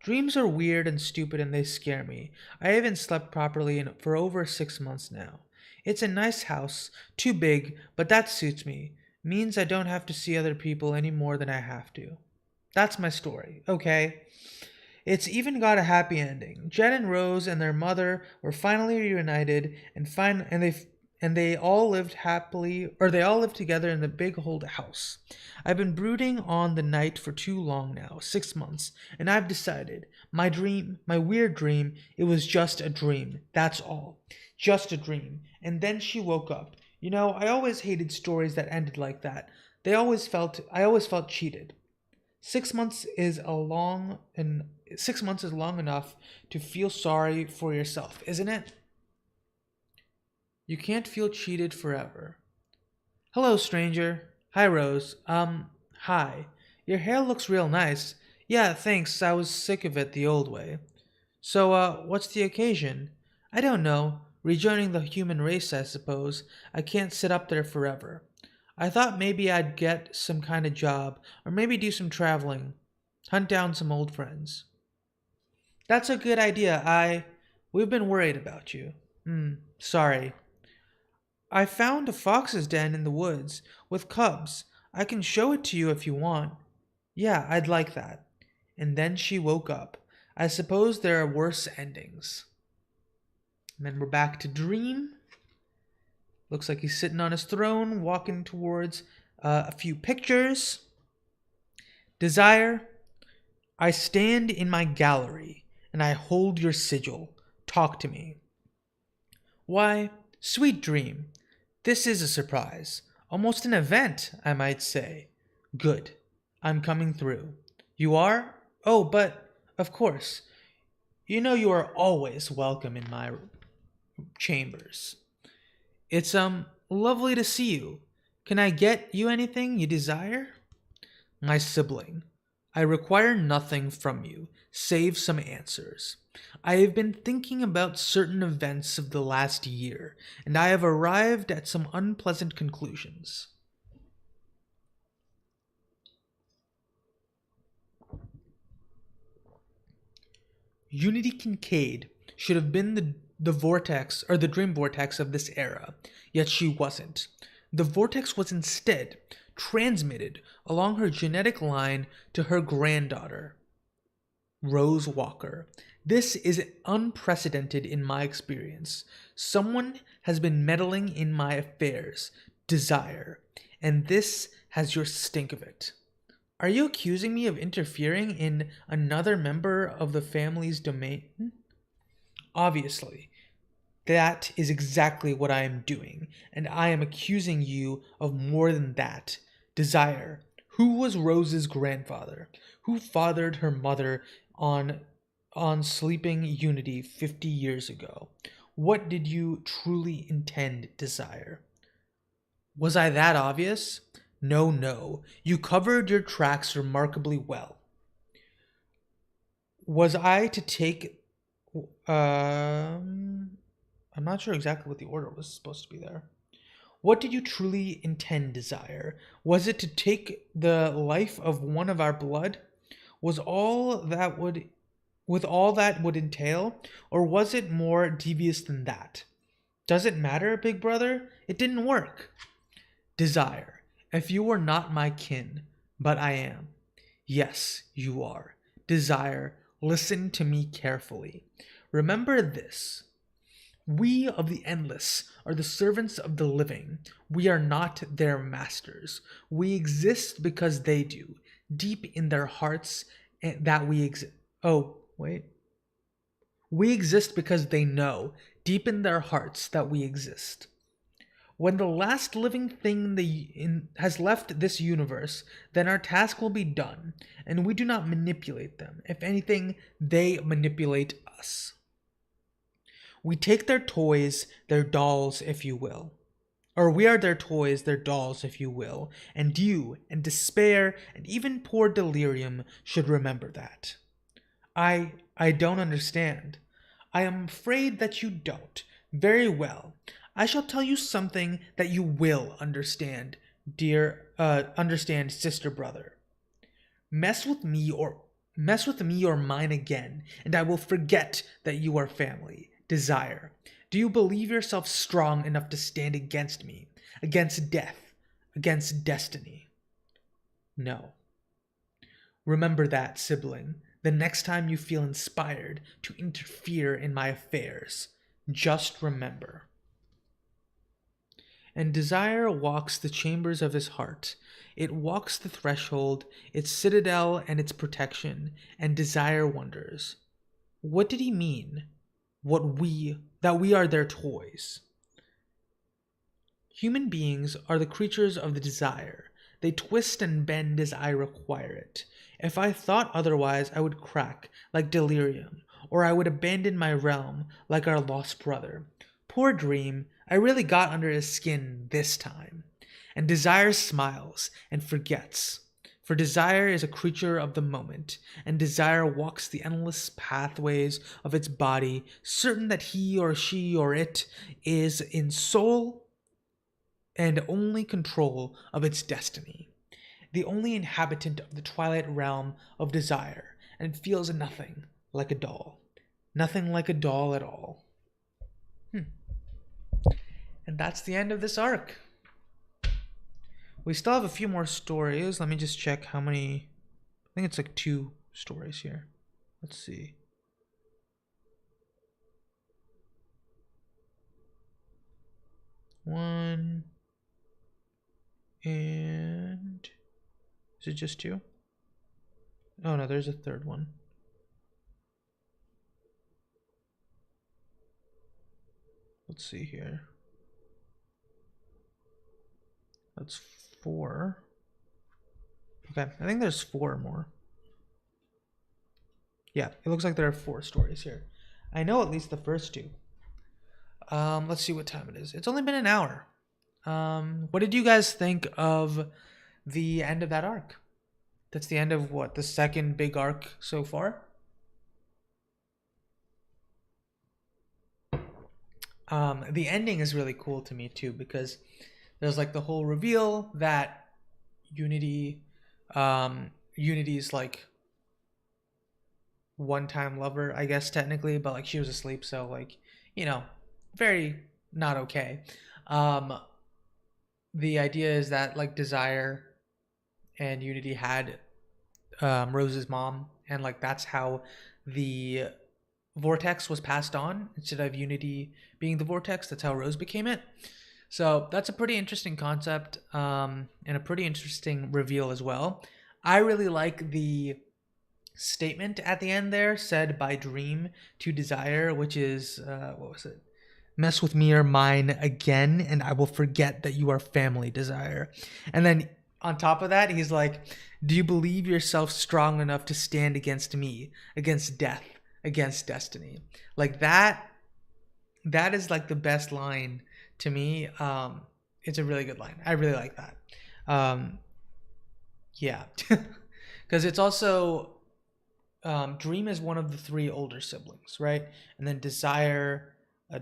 Dreams are weird and stupid and they scare me. I haven't slept properly for over 6 months now. It's a nice house, too big, but that suits me. Means I don't have to see other people any more than I have to. That's my story, okay? It's even got a happy ending. Jen and Rose and their mother were finally reunited and they all lived happily, or they all lived together in the big old house. I've been brooding on the night for too long now, 6 months, and I've decided my weird dream, it was just a dream. That's all. Just a dream. And then she woke up. You know, I always hated stories that ended like that. I always felt cheated. 6 months is a long and 6 months is long enough to feel sorry for yourself, isn't it? You can't feel cheated forever. Hello, stranger. Hi, Rose. Hi. Your hair looks real nice. Yeah, thanks. I was sick of it the old way. So, what's the occasion? I don't know. Rejoining the human race, I suppose. I can't sit up there forever. I thought maybe I'd get some kind of job, or maybe do some traveling. Hunt down some old friends. That's a good idea. We've been worried about you. Sorry. I found a fox's den in the woods with cubs. I can show it to you if you want. Yeah, I'd like that. And then she woke up. I suppose there are worse endings. And then we're back to Dream. Looks like he's sitting on his throne, walking towards a few pictures. Desire, I stand in my gallery, and I hold your sigil. Talk to me. Why, sweet dream, this is a surprise. Almost an event, I might say. Good. I'm coming through. You are? Oh, but, of course. You know you are always welcome in my chambers. It's, lovely to see you. Can I get you anything you desire? My sibling, I require nothing from you, save some answers. I have been thinking about certain events of the last year, and I have arrived at some unpleasant conclusions. Unity Kincaid should have been the vortex or the dream vortex of this era, yet she wasn't. The vortex was instead transmitted along her genetic line to her granddaughter, Rose Walker. This is unprecedented in my experience. Someone has been meddling in my affairs, Desire, and this has your stink of it. Are you accusing me of interfering in another member of the family's domain? Obviously, that is exactly what I am doing, and I am accusing you of more than that. Desire, who was Rose's grandfather? Who fathered her mother on sleeping Unity 50 years ago? What did you truly intend, Desire? Was I that obvious? No, no. You covered your tracks remarkably well. Was I to take I'm not sure exactly what the order was supposed to be there. What did you truly intend, Desire? Was it to take the life of one of our blood? Was all that would with all that would entail, or was it more devious than that? Does it matter, big brother? It didn't work. Desire, if you were not my kin, but I am. Yes, you are. Desire, Listen to me carefully. Remember this. We of the endless are the servants of the living. We are not their masters. We exist because they do, deep in their hearts, that we exist. Oh, wait. We exist because they know, deep in their hearts, that we exist. When the last living thing has left this universe, then our task will be done, and we do not manipulate them. If anything, they manipulate us. We take their toys, their dolls, if you will. Or we are their toys, their dolls, if you will. And you, and despair, and even poor delirium should remember that. I don't understand. I am afraid that you don't. Very well. I shall tell you something that you will understand, understand, sister brother. Mess with me or mine again, and I will forget that you are family. Desire. Do you believe yourself strong enough to stand against me, against death, against destiny? No. Remember that, sibling, the next time you feel inspired to interfere in my affairs. Just remember. And desire walks the chambers of his heart. It walks the threshold, its citadel and its protection, and desire wonders. What did he mean? That we are their toys. Human beings are the creatures of the desire. They twist and bend as I require it. If I thought otherwise, I would crack, like delirium, or I would abandon my realm, like our lost brother. Poor dream, I really got under his skin this time. And desire smiles and forgets. For desire is a creature of the moment, and desire walks the endless pathways of its body, certain that he or she or it is in soul and only control of its destiny, the only inhabitant of the twilight realm of desire, and feels nothing like a doll. Nothing like a doll at all. And that's the end of this arc. We still have a few more stories. Let me just check how many. I think it's like 2 stories here. Let's see. One. And is it just 2? Oh no, there's a 3rd one. Let's see here. That's 4. Okay, I think there's 4 more. Yeah, it looks like there are 4 stories here. I know at least the first 2. Let's see what time it is. It's only been an hour. What did you guys think of the end of that arc? That's the end of what? The second big arc so far? The ending is really cool to me too, because there's like the whole reveal that Unity's like one-time lover, I guess technically, but like she was asleep, so like, very not okay. The idea is that like Desire and Unity had Rose's mom, and like that's how the Vortex was passed on. Instead of Unity being the Vortex, that's how Rose became it. So that's a pretty interesting concept, and a pretty interesting reveal as well. I really like the statement at the end there said by Dream to Desire, which is, what was it? Mess with me or mine again, and I will forget that you are family, Desire. And then on top of that, he's like, do you believe yourself strong enough to stand against me, against death, against destiny? Like that is like the best line to me. It's a really good line. I really like that. Yeah. Because it's also, Dream is one of the 3 older siblings, right? And then Desire,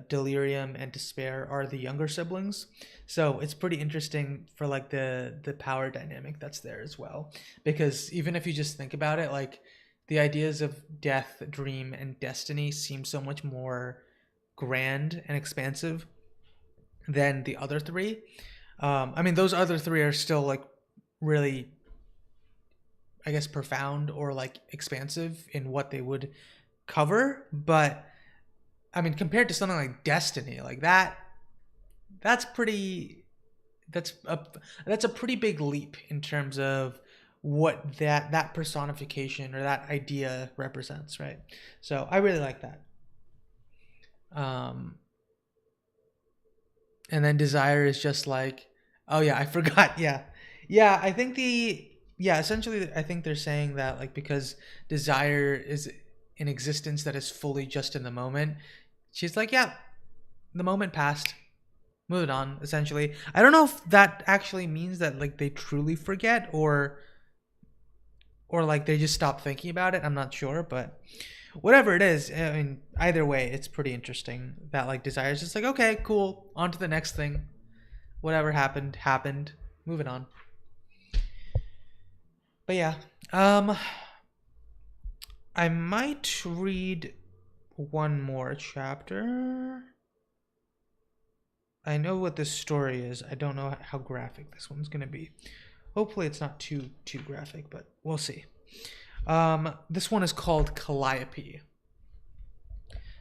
Delirium, and Despair are the younger siblings. So it's pretty interesting for like the power dynamic that's there as well. Because even if you just think about it, like the ideas of death, dream, and destiny seem so much more grand and expansive than the other 3. I mean, those other 3 are still like really I guess, profound or like expansive in what they would cover. But I mean, compared to something like Destiny, like that's pretty that's a that's a pretty big leap in terms of what that personification or that idea represents, right? So I really like that. Um, and then Desire is just like, oh yeah, I forgot. Yeah, yeah. I think essentially I think they're saying that like because Desire is an existence that is fully just in the moment. She's like, yeah, the moment passed. Moving on, essentially. I don't know if that actually means that like they truly forget or like they just stop thinking about it. I'm not sure, but whatever it is, I mean, either way, it's pretty interesting that like Desire is just like, okay, cool, on to the next thing. Whatever happened, happened. Moving on. But yeah, um, I might read one more chapter. I know what this story is. I don't know how graphic this one's gonna be. Hopefully, it's not too graphic, but we'll see. This one is called Calliope.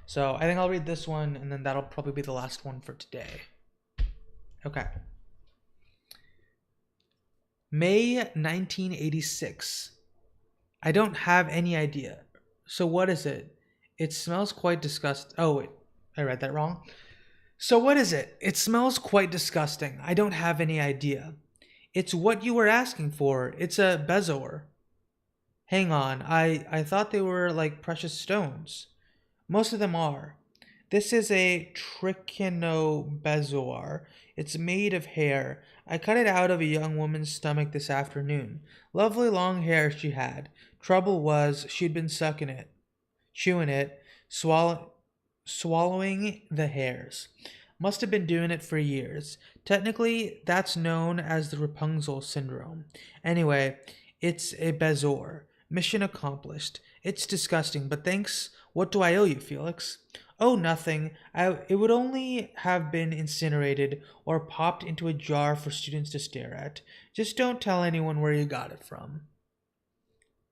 So I think I'll read this one, and then that'll probably be the last one for today. Okay. May 1986. I don't have any idea. So what is it? It smells quite disgusting. Oh wait, I read that wrong. So what is it? It smells quite disgusting. I don't have any idea. It's what you were asking for. It's a bezoar. Hang on, I thought they were like precious stones. Most of them are. This is a trichinobezoar. It's made of hair. I cut it out of a young woman's stomach this afternoon. Lovely long hair she had. Trouble was, she'd been sucking it, chewing it, swallowing the hairs. Must have been doing it for years. Technically, that's known as the Rapunzel syndrome. Anyway, it's a bezoar. Mission accomplished. It's disgusting, but thanks. What do I owe you, Felix? Oh, nothing. It would only have been incinerated or popped into a jar for students to stare at. Just don't tell anyone where you got it from.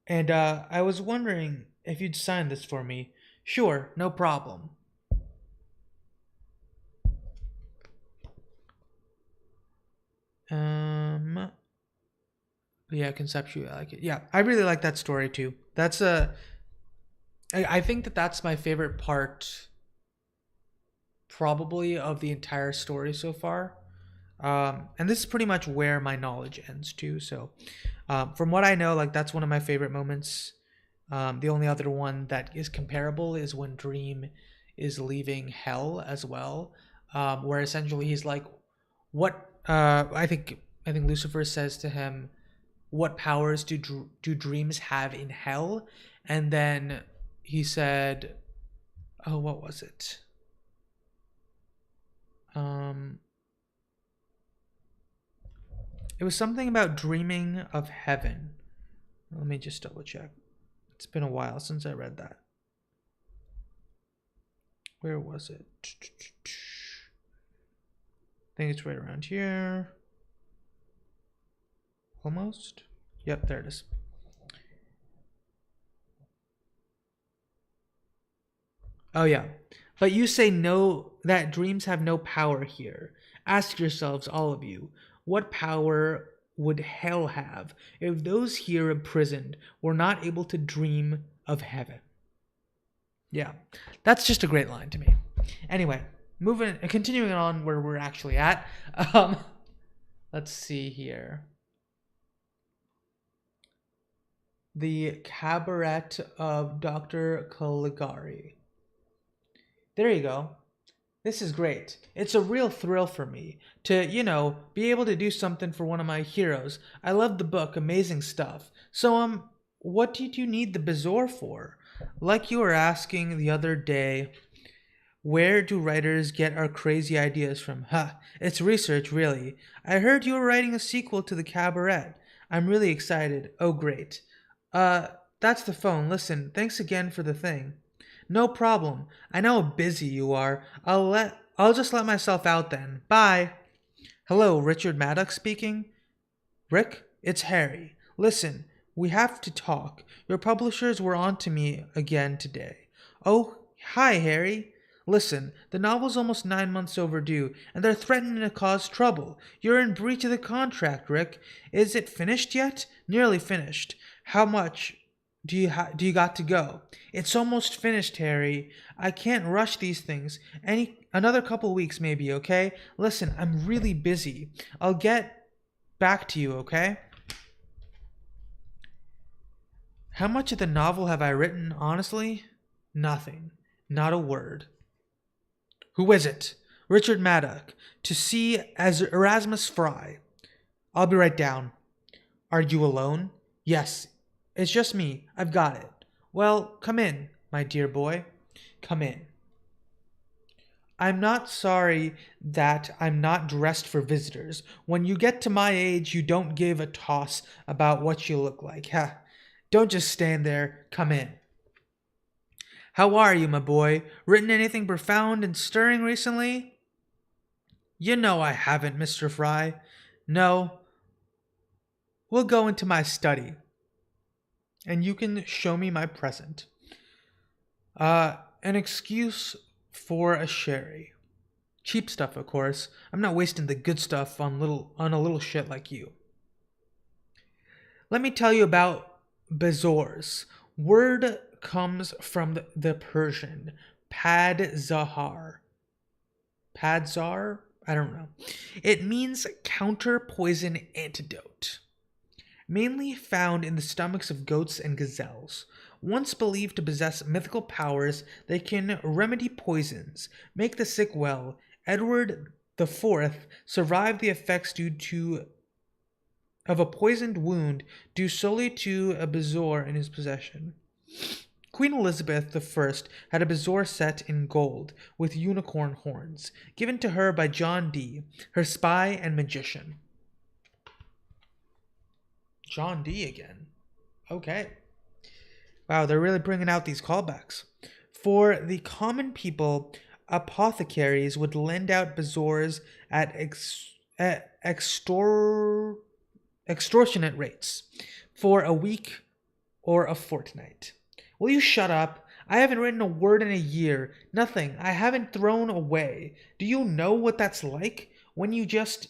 And I was wondering if you'd sign this for me. Sure, no problem. Yeah, conceptually, I like it. Yeah, I really like that story too. I think that that's my favorite part, probably of the entire story so far. And this is pretty much where my knowledge ends too. So, from what I know, like that's one of my favorite moments. The only other one that is comparable is when Dream is leaving Hell as well, where essentially he's like, "What?" I think Lucifer says to him, "What powers do dreams have in Hell?" And then he said, "Oh, what was it?" Um, it was something about dreaming of heaven. Let me just double check. It's been a while since I read that. Where was it? I think it's right around here. Almost. Yep, there it is. Oh yeah. But you say no, that dreams have no power here. Ask yourselves, all of you, what power would hell have if those here imprisoned were not able to dream of heaven? Yeah, that's just a great line to me. Anyway, continuing on where we're actually at. Um, let's see here. The Cabaret of Dr. Caligari. There you go. This is great. It's a real thrill for me to, be able to do something for one of my heroes. I love the book, amazing stuff. So, what did you need the Bazaar for? Like you were asking the other day, where do writers get our crazy ideas from? It's research, really. I heard you were writing a sequel to The Cabaret. I'm really excited. Oh, great. Uh, that's the phone. Listen, thanks again for the thing. No problem. I know how busy you are. I'll just let myself out then. Bye. Hello, Richard Maddox speaking. Rick, it's Harry. Listen, We have to talk. Your publishers were on to me again today. Oh, hi, Harry. Listen, the novel's almost 9 months overdue, and they're threatening to cause trouble. You're in breach of the contract, Rick. Is it finished yet? Nearly finished. How much do you got to go? It's almost finished, Harry. I can't rush these things. Another couple weeks maybe, okay? Listen, I'm really busy. I'll get back to you, okay? How much of the novel have I written, honestly? Nothing. Not a word. Who is it? Richard Maddock. To see as Erasmus Fry. I'll be right down. Are you alone? Yes. It's just me. I've got it. Well, come in, my dear boy. Come in. I'm not sorry that I'm not dressed for visitors. When you get to my age, you don't give a toss about what you look like. Ha! Don't just stand there. Come in. How are you, my boy? Written anything profound and stirring recently? You know I haven't, Mr. Fry. No. We'll go into my study, and you can show me my present. An excuse for a sherry. Cheap stuff, of course. I'm not wasting the good stuff on a little shit like you. Let me tell you about bazaars. Word comes from the Persian pad zahar. Padzar? I don't know. It means counter poison antidote. Mainly found in the stomachs of goats and gazelles. Once believed to possess mythical powers, they can remedy poisons, make the sick well. Edward IV survived the effects of a poisoned wound due solely to a bezoar in his possession. Queen Elizabeth I had a bezoar set in gold with unicorn horns, given to her by John Dee, her spy and magician. John Dee again. Okay. Wow, they're really bringing out these callbacks. For the common people, apothecaries would lend out bezoars at extortionate rates for a week or a fortnight. Will you shut up? I haven't written a word in a year. Nothing. I haven't thrown away. Do you know what that's like when it's just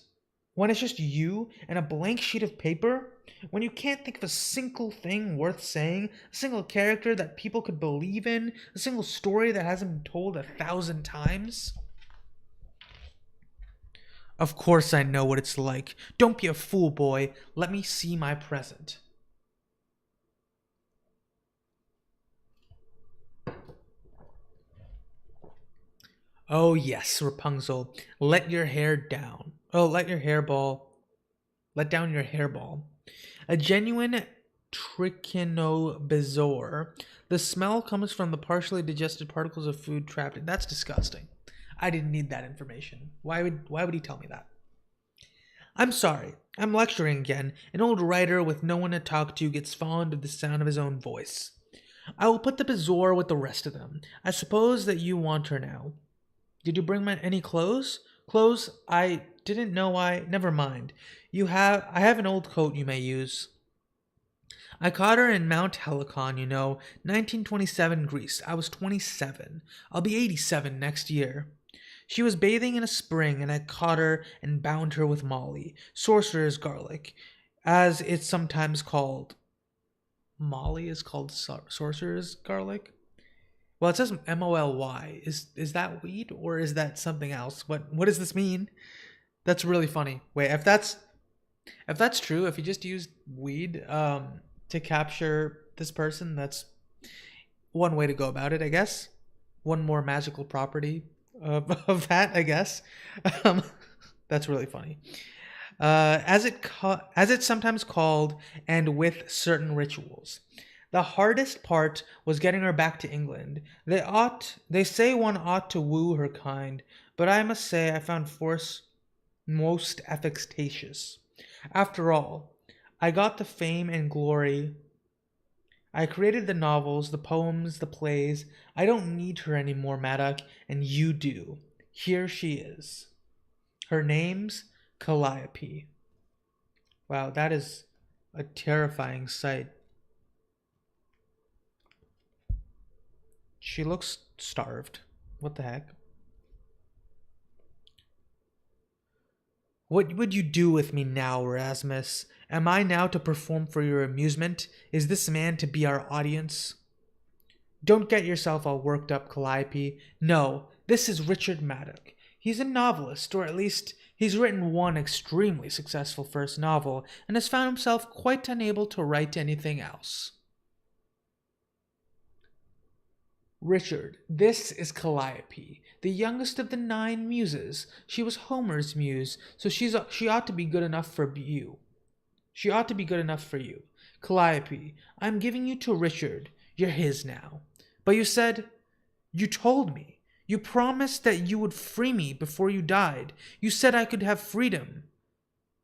you and a blank sheet of paper? When you can't think of a single thing worth saying, a single character that people could believe in, a single story that hasn't been told 1,000 times? Of course I know what it's like. Don't be a fool, boy. Let me see my present. Oh yes, Rapunzel, let your hair down. Oh, let down your hairball. A genuine trichinobezoar. The smell comes from the partially digested particles of food trapped in. That's disgusting. I didn't need that information. Why would he tell me that? I'm sorry. I'm lecturing again. An old writer with no one to talk to gets fond of the sound of his own voice. I will put the bezoar with the rest of them. I suppose that you want her now. Did you bring any clothes? Clothes? I didn't know Never mind. I have an old coat you may use. I caught her in Mount Helicon, 1927 Greece. I was 27. I'll be 87 next year. She was bathing in a spring, and I caught her and bound her with Molly, sorcerer's garlic, as it's sometimes called. Molly is called sorcerer's garlic? Well, it says MOLY. Is that weed or is that something else? What does this mean? That's really funny. Wait, if that's true, if you just used weed to capture this person, that's one way to go about it, I guess. One more magical property of that, I guess. That's really funny. As it's sometimes called, and with certain rituals. The hardest part was getting her back to England. They say one ought to woo her kind, but I must say I found force most efficacious. After all, I got the fame and glory. I created the novels, the poems, the plays. I don't need her anymore, Maddock, and you do. Here she is. Her name's Calliope. Wow, that is a terrifying sight. She looks starved. What the heck? What would you do with me now, Erasmus? Am I now to perform for your amusement? Is this man to be our audience? Don't get yourself all worked up, Calliope. No, this is Richard Maddock. He's a novelist, or at least he's written one extremely successful first novel, and has found himself quite unable to write anything else. Richard, this is Calliope, the youngest of the 9 muses. She was Homer's muse, so she ought to be good enough for you. She ought to be good enough for you. Calliope, I'm giving you to Richard. You're his now. But you told me. You promised that you would free me before you died. You said I could have freedom.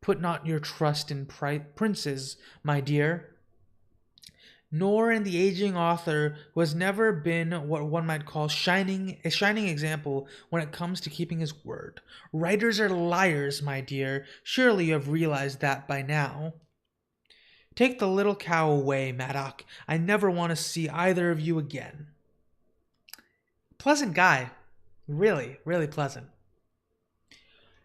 Put not your trust in princes, my dear. Nor in the aging author who has never been what one might call a shining example when it comes to keeping his word. Writers are liars, my dear. Surely you have realized that by now. Take the little cow away, Maddock. I never want to see either of you again. Pleasant guy. Really, really pleasant.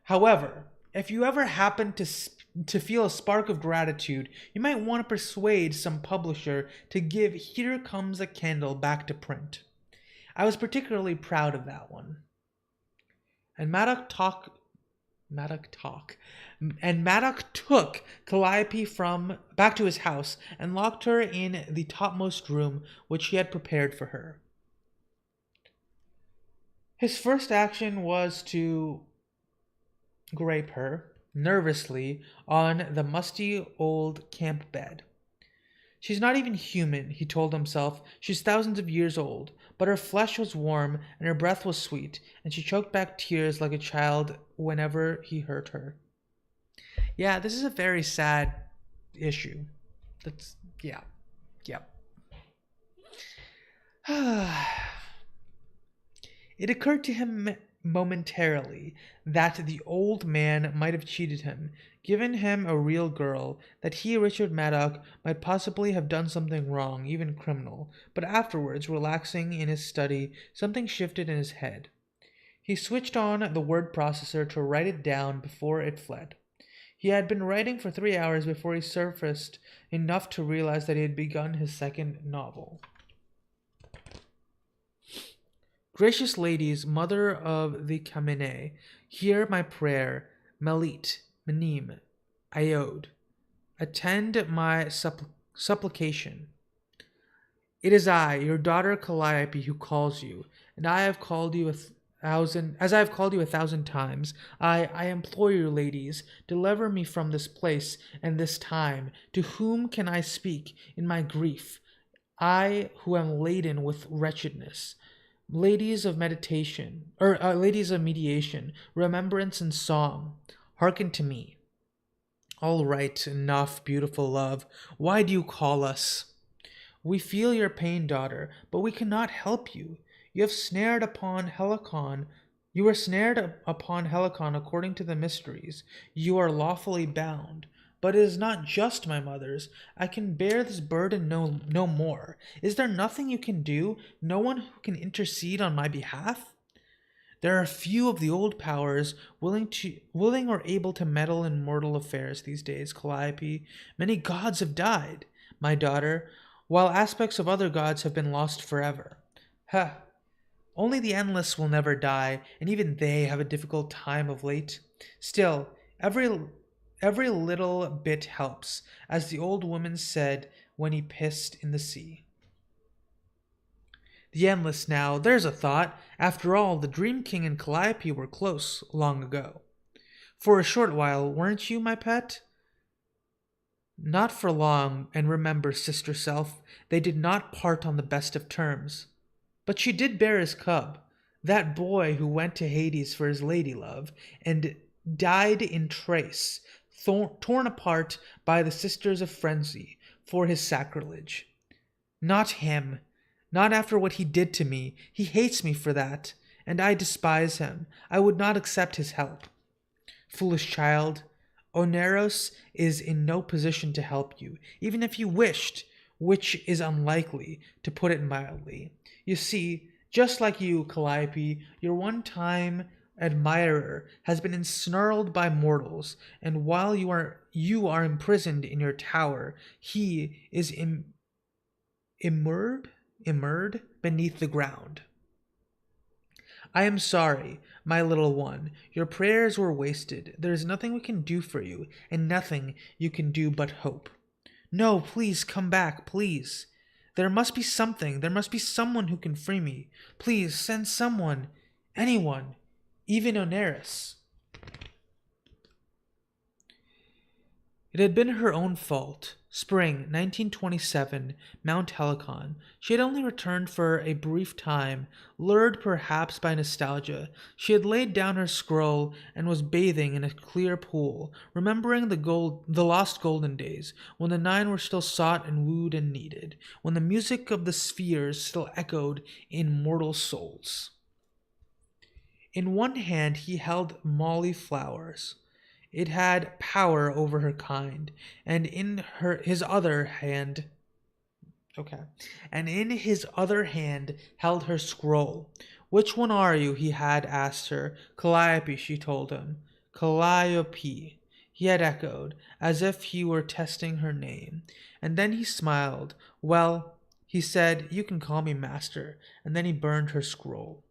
However, if you ever happen to feel a spark of gratitude, you might want to persuade some publisher to give Here Comes a Candle back to print. I was particularly proud of that one. And Maddock took Calliope back to his house and locked her in the topmost room which he had prepared for her. His first action was to grape her nervously on the musty old camp bed. She's not even human, he told himself. She's thousands of years old, but her flesh was warm and her breath was sweet, and she choked back tears like a child whenever he hurt her. Yeah, this is a very sad issue. Yeah. It occurred to him momentarily that the old man might have cheated him, given him a real girl, that he, Richard Maddock, might possibly have done something wrong, even criminal. But afterwards, relaxing in his study, something shifted in his head. He switched on the word processor to write it down before it fled. He had been writing for 3 hours before he surfaced enough to realize that he had begun his second novel. Gracious ladies, mother of the Kamine, hear my prayer. Malit, Manim, Iode, attend my supplication. It is I, your daughter Calliope, who calls you, and I have called you as I have called you 1,000 times. I implore you, ladies, deliver me from this place and this time. To whom can I speak in my grief? I who am laden with wretchedness. Ladies of meditation, ladies of mediation, remembrance and song, hearken to me. All right, enough, beautiful love. Why do you call us? We feel your pain, daughter, but we cannot help you. You are snared upon Helicon according to the mysteries. You are lawfully bound. But it is not just, my mothers. I can bear this burden no more. Is there nothing you can do? No one who can intercede on my behalf? There are few of the old powers willing or able to meddle in mortal affairs these days, Calliope. Many gods have died, my daughter, while aspects of other gods have been lost forever. Ha! Only the endless will never die, and even they have a difficult time of late. Still, every little bit helps, as the old woman said when he pissed in the sea. The endless now, there's a thought. After all, the Dream King and Calliope were close long ago. For a short while, weren't you, my pet? Not for long, and remember, sister self, they did not part on the best of terms. But she did bear his cub, that boy who went to Hades for his lady love, and died in trace, torn apart by the sisters of frenzy for his sacrilege. Not him. Not after what he did to me. He hates me for that, and I despise him. I would not accept his help. Foolish child. Oneros is in no position to help you, even if you wished, which is unlikely, to put it mildly. You see, just like you, Calliope, your one-time admirer has been ensnarled by mortals, and while you are imprisoned in your tower, he is immured beneath the ground. I am sorry, my little one. Your prayers were wasted. There is nothing we can do for you, and nothing you can do but hope. No, please come back, please. There must be something. There must be someone who can free me. Please send someone. Anyone. Even Oneris. It had been her own fault. Spring 1927, Mount Helicon. She had only returned for a brief time, lured perhaps by nostalgia. She had laid down her scroll and was bathing in a clear pool, remembering the lost golden days, when the nine were still sought and wooed and needed, when the music of the spheres still echoed in mortal souls. In one hand he held Molly flowers. It had power over her kind, and in his other hand, okay, and in his other hand held her scroll. Which one are you? He had asked her. Calliope, she told him. Calliope, he had echoed, as if he were testing her name. And then he smiled. Well, he said, you can call me master. And then he burned her scroll.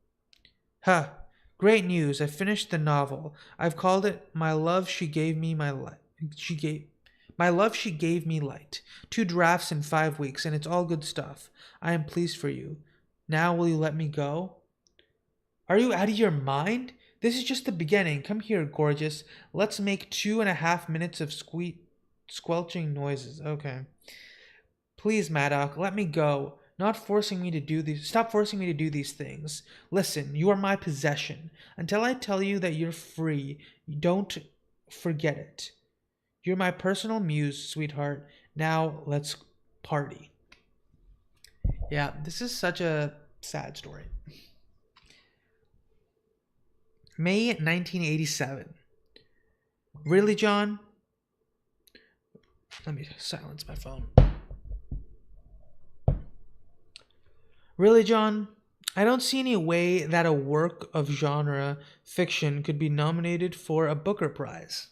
Huh. Great news. I finished the novel. I've called it My Love She Gave Me My Light. My Love She Gave Me Light. 2 drafts in 5 weeks, and it's all good stuff. I am pleased for you. Now will you let me go? Are you out of your mind? This is just the beginning. Come here, gorgeous. Let's make 2.5 minutes of squelching noises. Okay. Please, Maddox, let me go. Stop forcing me to do these things. Listen, you are my possession. Until I tell you that you're free, don't forget it. You're my personal muse, sweetheart. Now let's party. Yeah, this is such a sad story. May 1987. Really, John? Let me silence my phone. Really, John? I don't see any way that a work of genre fiction could be nominated for a Booker Prize.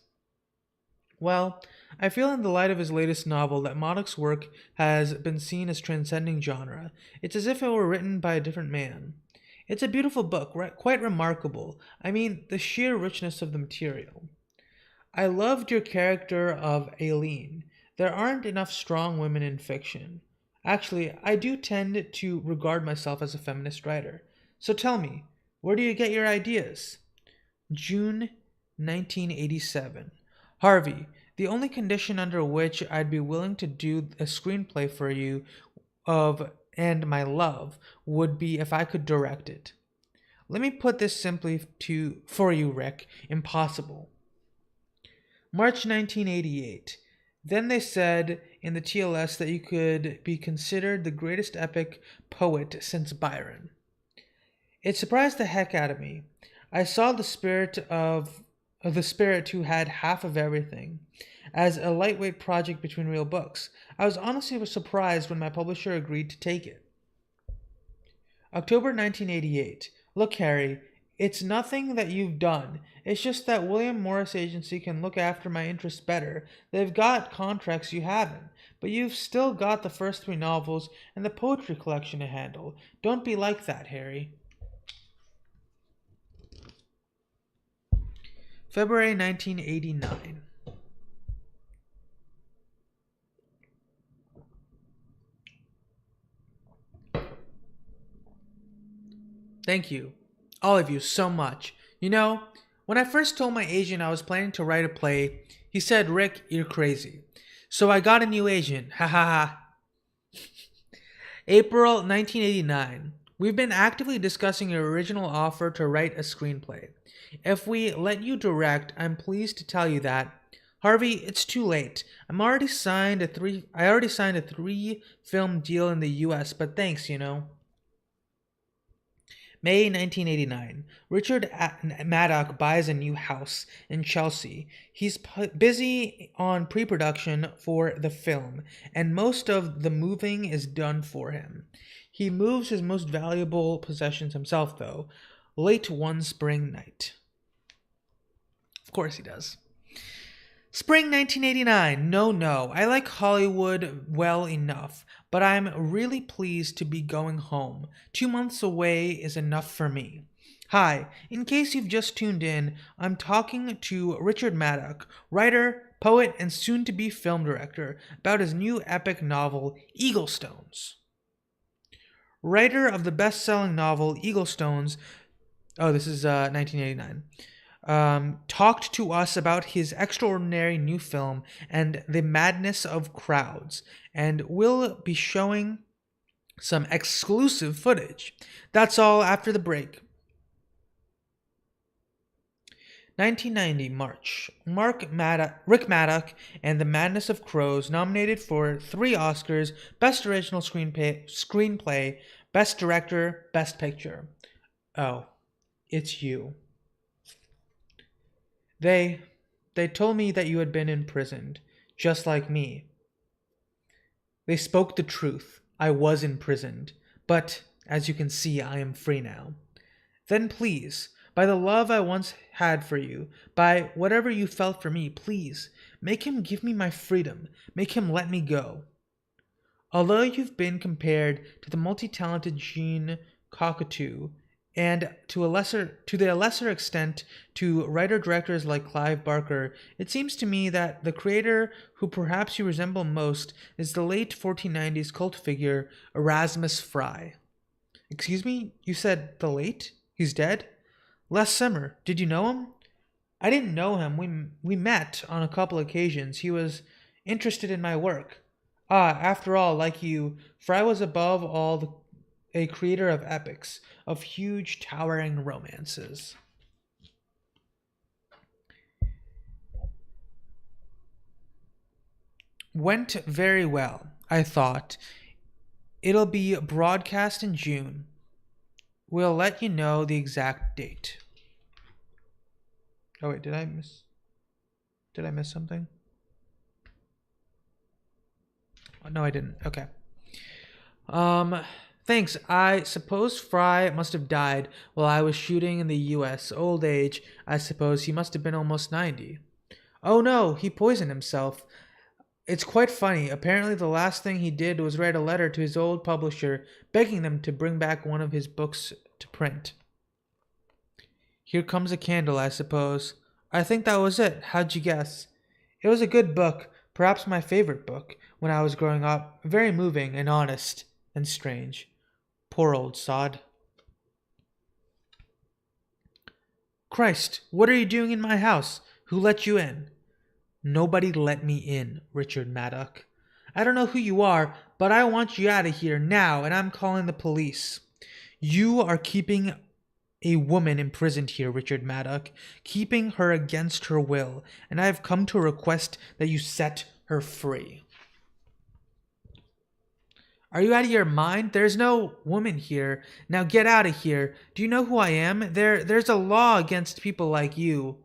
Well, I feel in the light of his latest novel that Maddox's work has been seen as transcending genre. It's as if it were written by a different man. It's a beautiful book, quite remarkable. I mean, the sheer richness of the material. I loved your character of Aileen. There aren't enough strong women in fiction. Actually, I do tend to regard myself as a feminist writer. So tell me, where do you get your ideas? June 1987. Harvey, the only condition under which I'd be willing to do a screenplay for you of And My Love would be if I could direct it. Let me put this simply for you, Rick. Impossible. March 1988. Then they said in the TLS that you could be considered the greatest epic poet since Byron. It surprised the heck out of me. I saw the spirit who had half of everything as a lightweight project between real books. I was honestly surprised when my publisher agreed to take it. October 1988. Look, Harry, it's nothing that you've done. It's just that William Morris Agency can look after my interests better. They've got contracts you haven't. But you've still got the first 3 novels and the poetry collection to handle. Don't be like that, Harry. February 1989. Thank you, all of you, so much. You know, when I first told my agent I was planning to write a play, he said, Rick, you're crazy. So I got a new agent. Ha ha ha. April 1989. We've been actively discussing your original offer to write a screenplay. If we let you direct, I'm pleased to tell you that Harvey, it's too late. I already signed a 3-film deal in the US, but thanks, you know. May 1989. Maddock buys a new house in Chelsea. He's busy on pre production for the film, and most of the moving is done for him. He moves his most valuable possessions himself, though, late one spring night. Of course he does. Spring 1989. No. I like Hollywood well enough, but I'm really pleased to be going home. 2 months away is enough for me. Hi, in case you've just tuned in, I'm talking to Richard Maddock, writer, poet, and soon to be film director, about his new epic novel, Eaglestones. Writer of the best selling novel, Eaglestones. Oh, this is 1989. Talked to us about his extraordinary new film and the madness of crowds, and will be showing some exclusive footage. That's all after the break. 1990 March. Rick Maddock and The Madness of Crows nominated for 3 Oscars: Best Original Screenplay, Best Director, Best Picture. Oh, it's you. They told me that you had been imprisoned, just like me. They spoke the truth. I was imprisoned, but as you can see, I am free now. Then please, by the love I once had for you, by whatever you felt for me, please, make him give me my freedom. Make him let me go. Although you've been compared to the multi-talented Jean Cocteau, and to the lesser extent to writer-directors like Clive Barker, it seems to me that the creator who perhaps you resemble most is the late 1490s cult figure Erasmus Fry. Excuse me? You said the late? He's dead? Les Simmer, did you know him? I didn't know him. We met on a couple occasions. He was interested in my work. After all, like you, Fry was above all a creator of epics, of huge, towering romances. Went very well, I thought. It'll be broadcast in June. We'll let you know the exact date. Oh wait, did I miss something? Oh, no, I didn't. Okay. Thanks. I suppose Fry must have died while I was shooting in the US. Old age, I suppose. He must have been almost 90. Oh no, he poisoned himself. It's quite funny. Apparently the last thing he did was write a letter to his old publisher begging them to bring back one of his books to print. Here Comes a Candle, I suppose. I think that was it. How'd you guess? It was a good book, perhaps my favorite book, when I was growing up. Very moving and honest and strange. Poor old sod. Christ, what are you doing in my house? Who let you in? Nobody let me in, Richard Maddock. I don't know who you are, but I want you out of here now, and I'm calling the police. You are keeping a woman imprisoned here, Richard Maddock, keeping her against her will, and I have come to request that you set her free. Are you out of your mind? There's no woman here. Now get out of here. Do you know who I am? There's a law against people like you.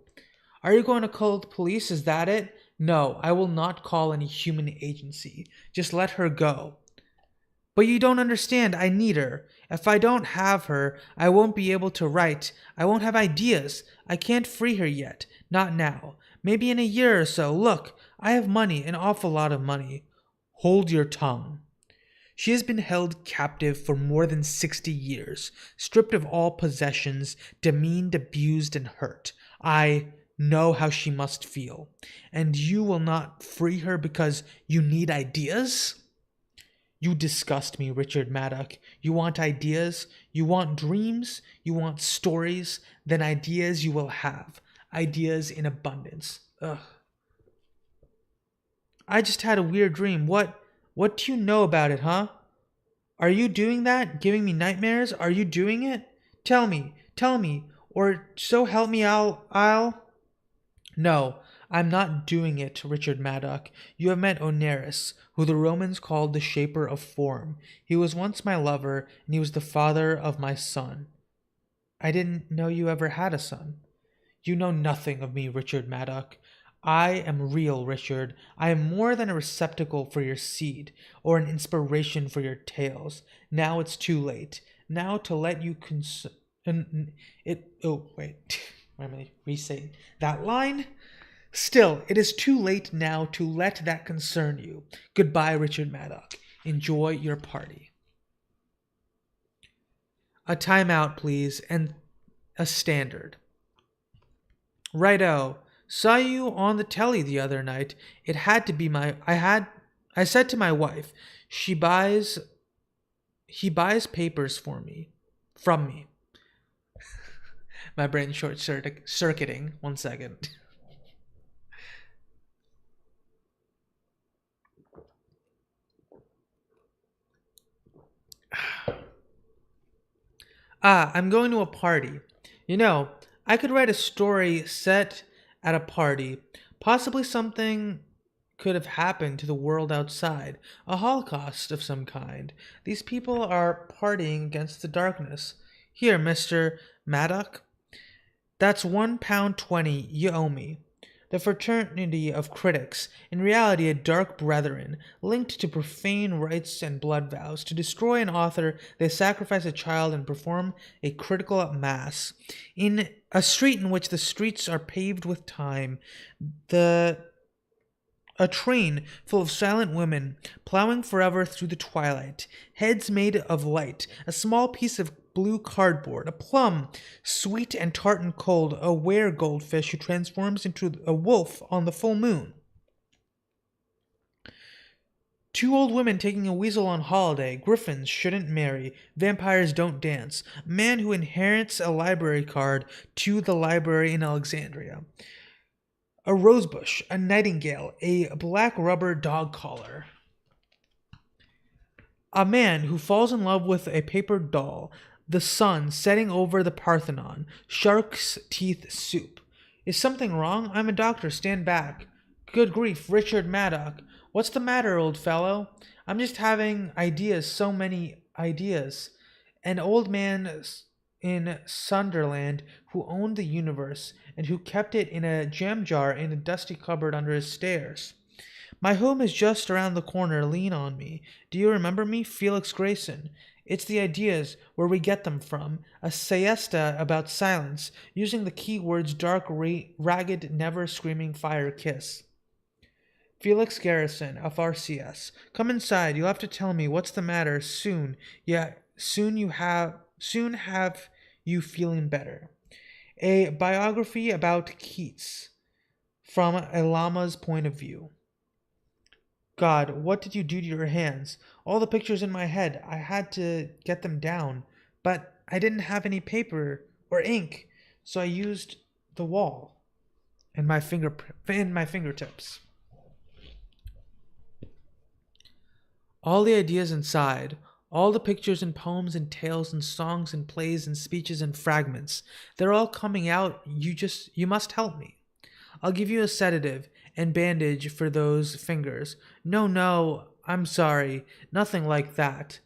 Are you going to call the police? Is that it? No, I will not call any human agency. Just let her go. But you don't understand. I need her. If I don't have her, I won't be able to write. I won't have ideas. I can't free her yet. Not now. Maybe in a year or so. Look, I have money, an awful lot of money. Hold your tongue. She has been held captive for more than 60 years, stripped of all possessions, demeaned, abused, and hurt. I know how she must feel. And you will not free her because you need ideas? You disgust me, Richard Maddock. You want ideas? You want dreams? You want stories? Then ideas you will have. Ideas in abundance. Ugh. I just had a weird dream. What do you know about it, huh? Are you doing that? Giving me nightmares? Are you doing it? Tell me, or so help me I'll... No, I'm not doing it, Richard Maddock. You have met Oneris, who the Romans called the Shaper of Form. He was once my lover, and he was the father of my son. I didn't know you ever had a son. You know nothing of me, Richard Maddock. I am real, Richard. I am more than a receptacle for your seed, or an inspiration for your tales. Now it's too late. Now to let you it. Oh wait, let me re-say that line. Still, it is too late now to let that concern you. Goodbye, Richard Maddock. Enjoy your party. A timeout, please, and a standard. Righto. Saw you on the telly the other night. It had to be I said to my wife, she buys he buys papers for me from me. My brain circuiting. 1 second. I'm going to a party. You know, I could write a story set at a party. Possibly something could have happened to the world outside, a holocaust of some kind. These people are partying against the darkness. Here, Mr. Maddock, that's £1.20 you owe me. The fraternity of critics, in reality a dark brethren, linked to profane rites and blood vows. To destroy an author, they sacrifice a child and perform a critical mass. In a street in which the streets are paved with time, the a train full of silent women, plowing forever through the twilight, heads made of light, a small piece of blue cardboard, a plum, sweet and tart and cold, a were goldfish who transforms into a wolf on the full moon. Two old women taking a weasel on holiday. Griffins shouldn't marry. Vampires don't dance. A man who inherits a library card to the library in Alexandria. A rosebush, a nightingale, a black rubber dog collar. A man who falls in love with a paper doll. The sun setting over the Parthenon. Shark's teeth soup. Is something wrong? I'm a doctor. Stand back. Good grief, Richard Maddock. What's the matter, old fellow? I'm just having ideas, so many ideas. An old man in Sunderland who owned the universe and who kept it in a jam jar in a dusty cupboard under his stairs. My home is just around the corner. Lean on me. Do you remember me? Felix Grayson. It's the ideas, where we get them from. A siesta about silence, using the key words dark, ragged, never screaming fire kiss. Felix Garrison, FRCS. Come inside. You'll have to tell me what's the matter soon. Yeah, soon have you feeling better. A biography about Keats from a llama's point of view. God, what did you do to your hands? All the pictures in my head, I had to get them down, but I didn't have any paper or ink, so I used the wall and my fingertips. All the ideas inside, all the pictures and poems and tales and songs and plays and speeches and fragments, they're all coming out. You must help me. I'll give you a sedative and bandage for those fingers. No, no, I'm sorry. Nothing like that.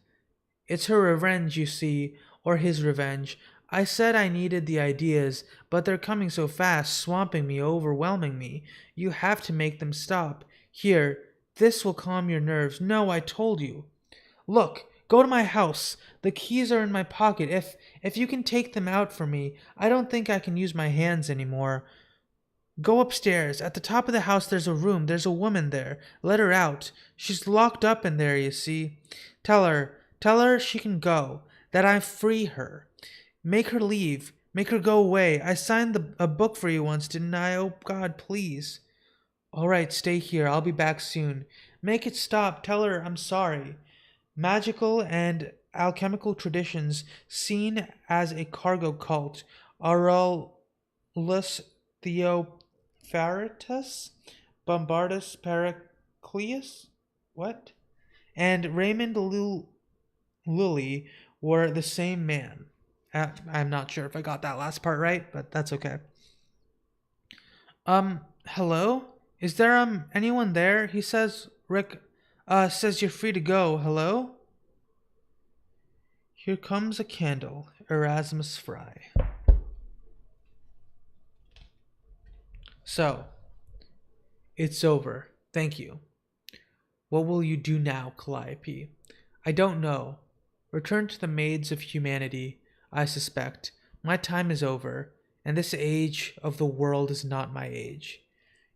It's her revenge, you see, or his revenge. I said I needed the ideas, but they're coming so fast, swamping me, overwhelming me. You have to make them stop. Here, this will calm your nerves. No, I told you. Look, go to my house. The keys are in my pocket. If you can take them out for me, I don't think I can use my hands anymore. Go upstairs. At the top of the house there's a room. There's a woman there. Let her out. She's locked up in there, you see. Tell her she can go. That I free her. Make her leave. Make her go away. I signed a book for you once, didn't I? Oh, God, please. All right, stay here. I'll be back soon. Make it stop. Tell her I'm sorry. Magical and alchemical traditions seen as a cargo cult. Aurelius Theophrastus, Bombardus Pericleus, what? And Raymond Lully were the same man. I'm not sure if I got that last part right, but that's okay. Hello? Is there, anyone there? He says, Rick, says you're free to go. Hello? Here comes a candle, Erasmus Fry. So, it's over. Thank you. What will you do now, Calliope? I don't know. Return to the maids of humanity, I suspect. My time is over, and this age of the world is not my age.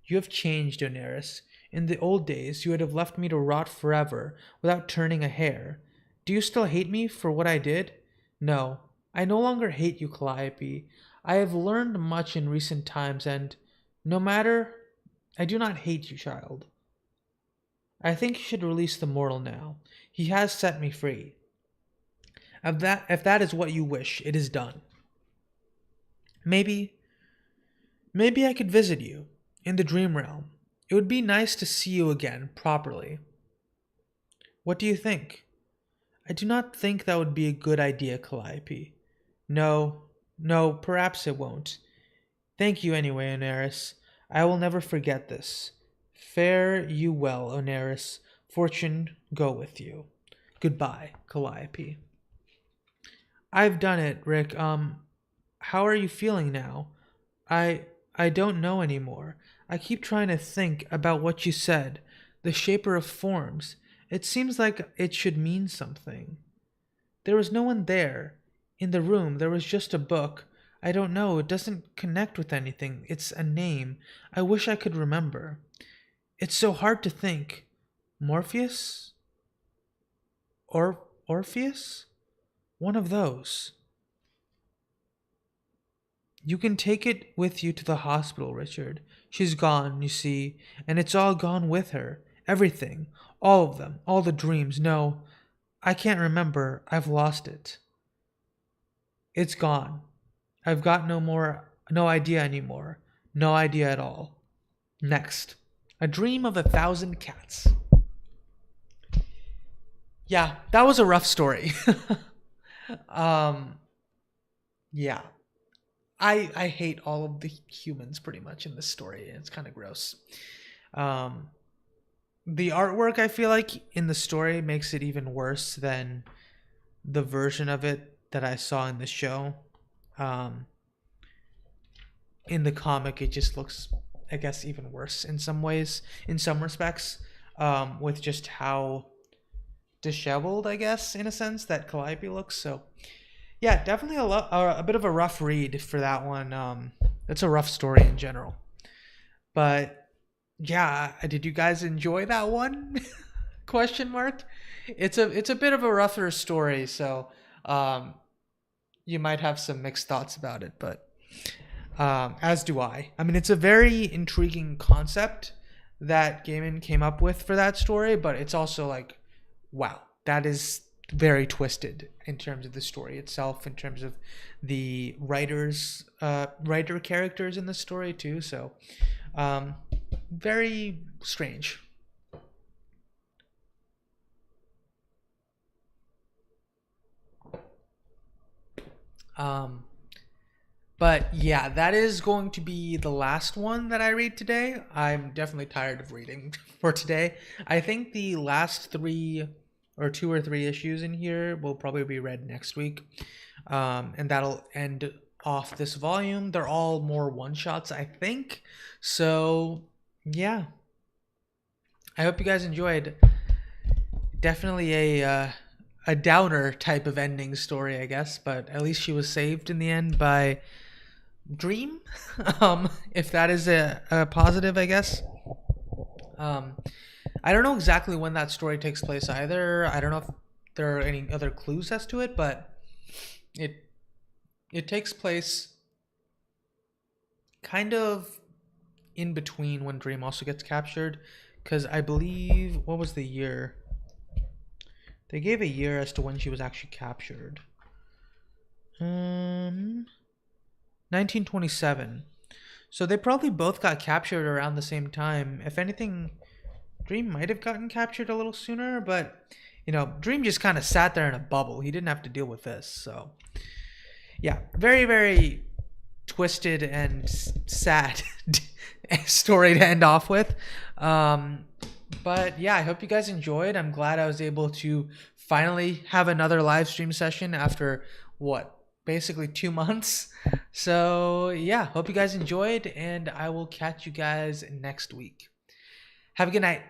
You have changed, Oneris. In the old days, you would have left me to rot forever without turning a hair. Do you still hate me for what I did? No, I no longer hate you, Calliope. I have learned much in recent times, and no matter, I do not hate you, child. I think you should release the mortal now. He has set me free. If that is what you wish, it is done. Maybe, maybe I could visit you in the dream realm. It would be nice to see you again, properly. What do you think? I do not think that would be a good idea, Calliope. No, no, perhaps it won't. Thank you anyway, Oneris. I will never forget this. Fare you well, Oneris. Fortune go with you. Goodbye, Calliope. I've done it, Rick. How are you feeling now? I don't know anymore. I keep trying to think about what you said. The shaper of forms. It seems like it should mean something. There was no one there. In the room, there was just a book. I don't know. It doesn't connect with anything. It's a name. I wish I could remember. It's so hard to think. Morpheus? Orpheus? One of those. You can take it with you to the hospital, Richard. She's gone, you see, and it's all gone with her. Everything. All of them. All the dreams. No, I can't remember. I've lost it. It's gone. I've got no idea anymore. No idea at all. Next. A Dream of 1,000 Cats. Yeah, that was a rough story. Yeah. I hate all of the humans pretty much in this story. It's kind of gross. The artwork, I feel like, in the story makes it even worse than the version of it that I saw in the show. In the comic, it just looks, I guess, even worse in some ways, in some respects, with just how disheveled, I guess, in a sense, that Calliope looks. So, yeah, definitely a bit of a rough read for that one. It's a rough story in general. But, yeah, did you guys enjoy that one? Question mark. It's a bit of a rougher story, so you might have some mixed thoughts about it, but as do I. I mean, it's a very intriguing concept that Gaiman came up with for that story, but it's also like, wow, that is very twisted in terms of the story itself, in terms of the writer characters in the story too. So, very strange. But yeah, that is going to be the last one that I read today. I'm definitely tired of reading for today. I think the last 2 or 3 issues in here will probably be read next week. And that'll end off this volume. They're all more one-shots, I think. So, yeah. I hope you guys enjoyed. Definitely a downer type of ending story, I guess, but at least she was saved in the end by Dream, if that is a positive, I guess. I don't know exactly when that story takes place either. I don't know if there are any other clues as to it, but it takes place kind of in between when Dream also gets captured, because I believe, what was the year? They gave a year as to when she was actually captured. 1927. So they probably both got captured around the same time. If anything, Dream might have gotten captured a little sooner, but, Dream just kind of sat there in a bubble. He didn't have to deal with this. So, yeah, very, very twisted and sad story to end off with. But yeah, I hope you guys enjoyed. I'm glad I was able to finally have another live stream session after what, basically 2 months. So yeah, hope you guys enjoyed, and I will catch you guys next week. Have a good night.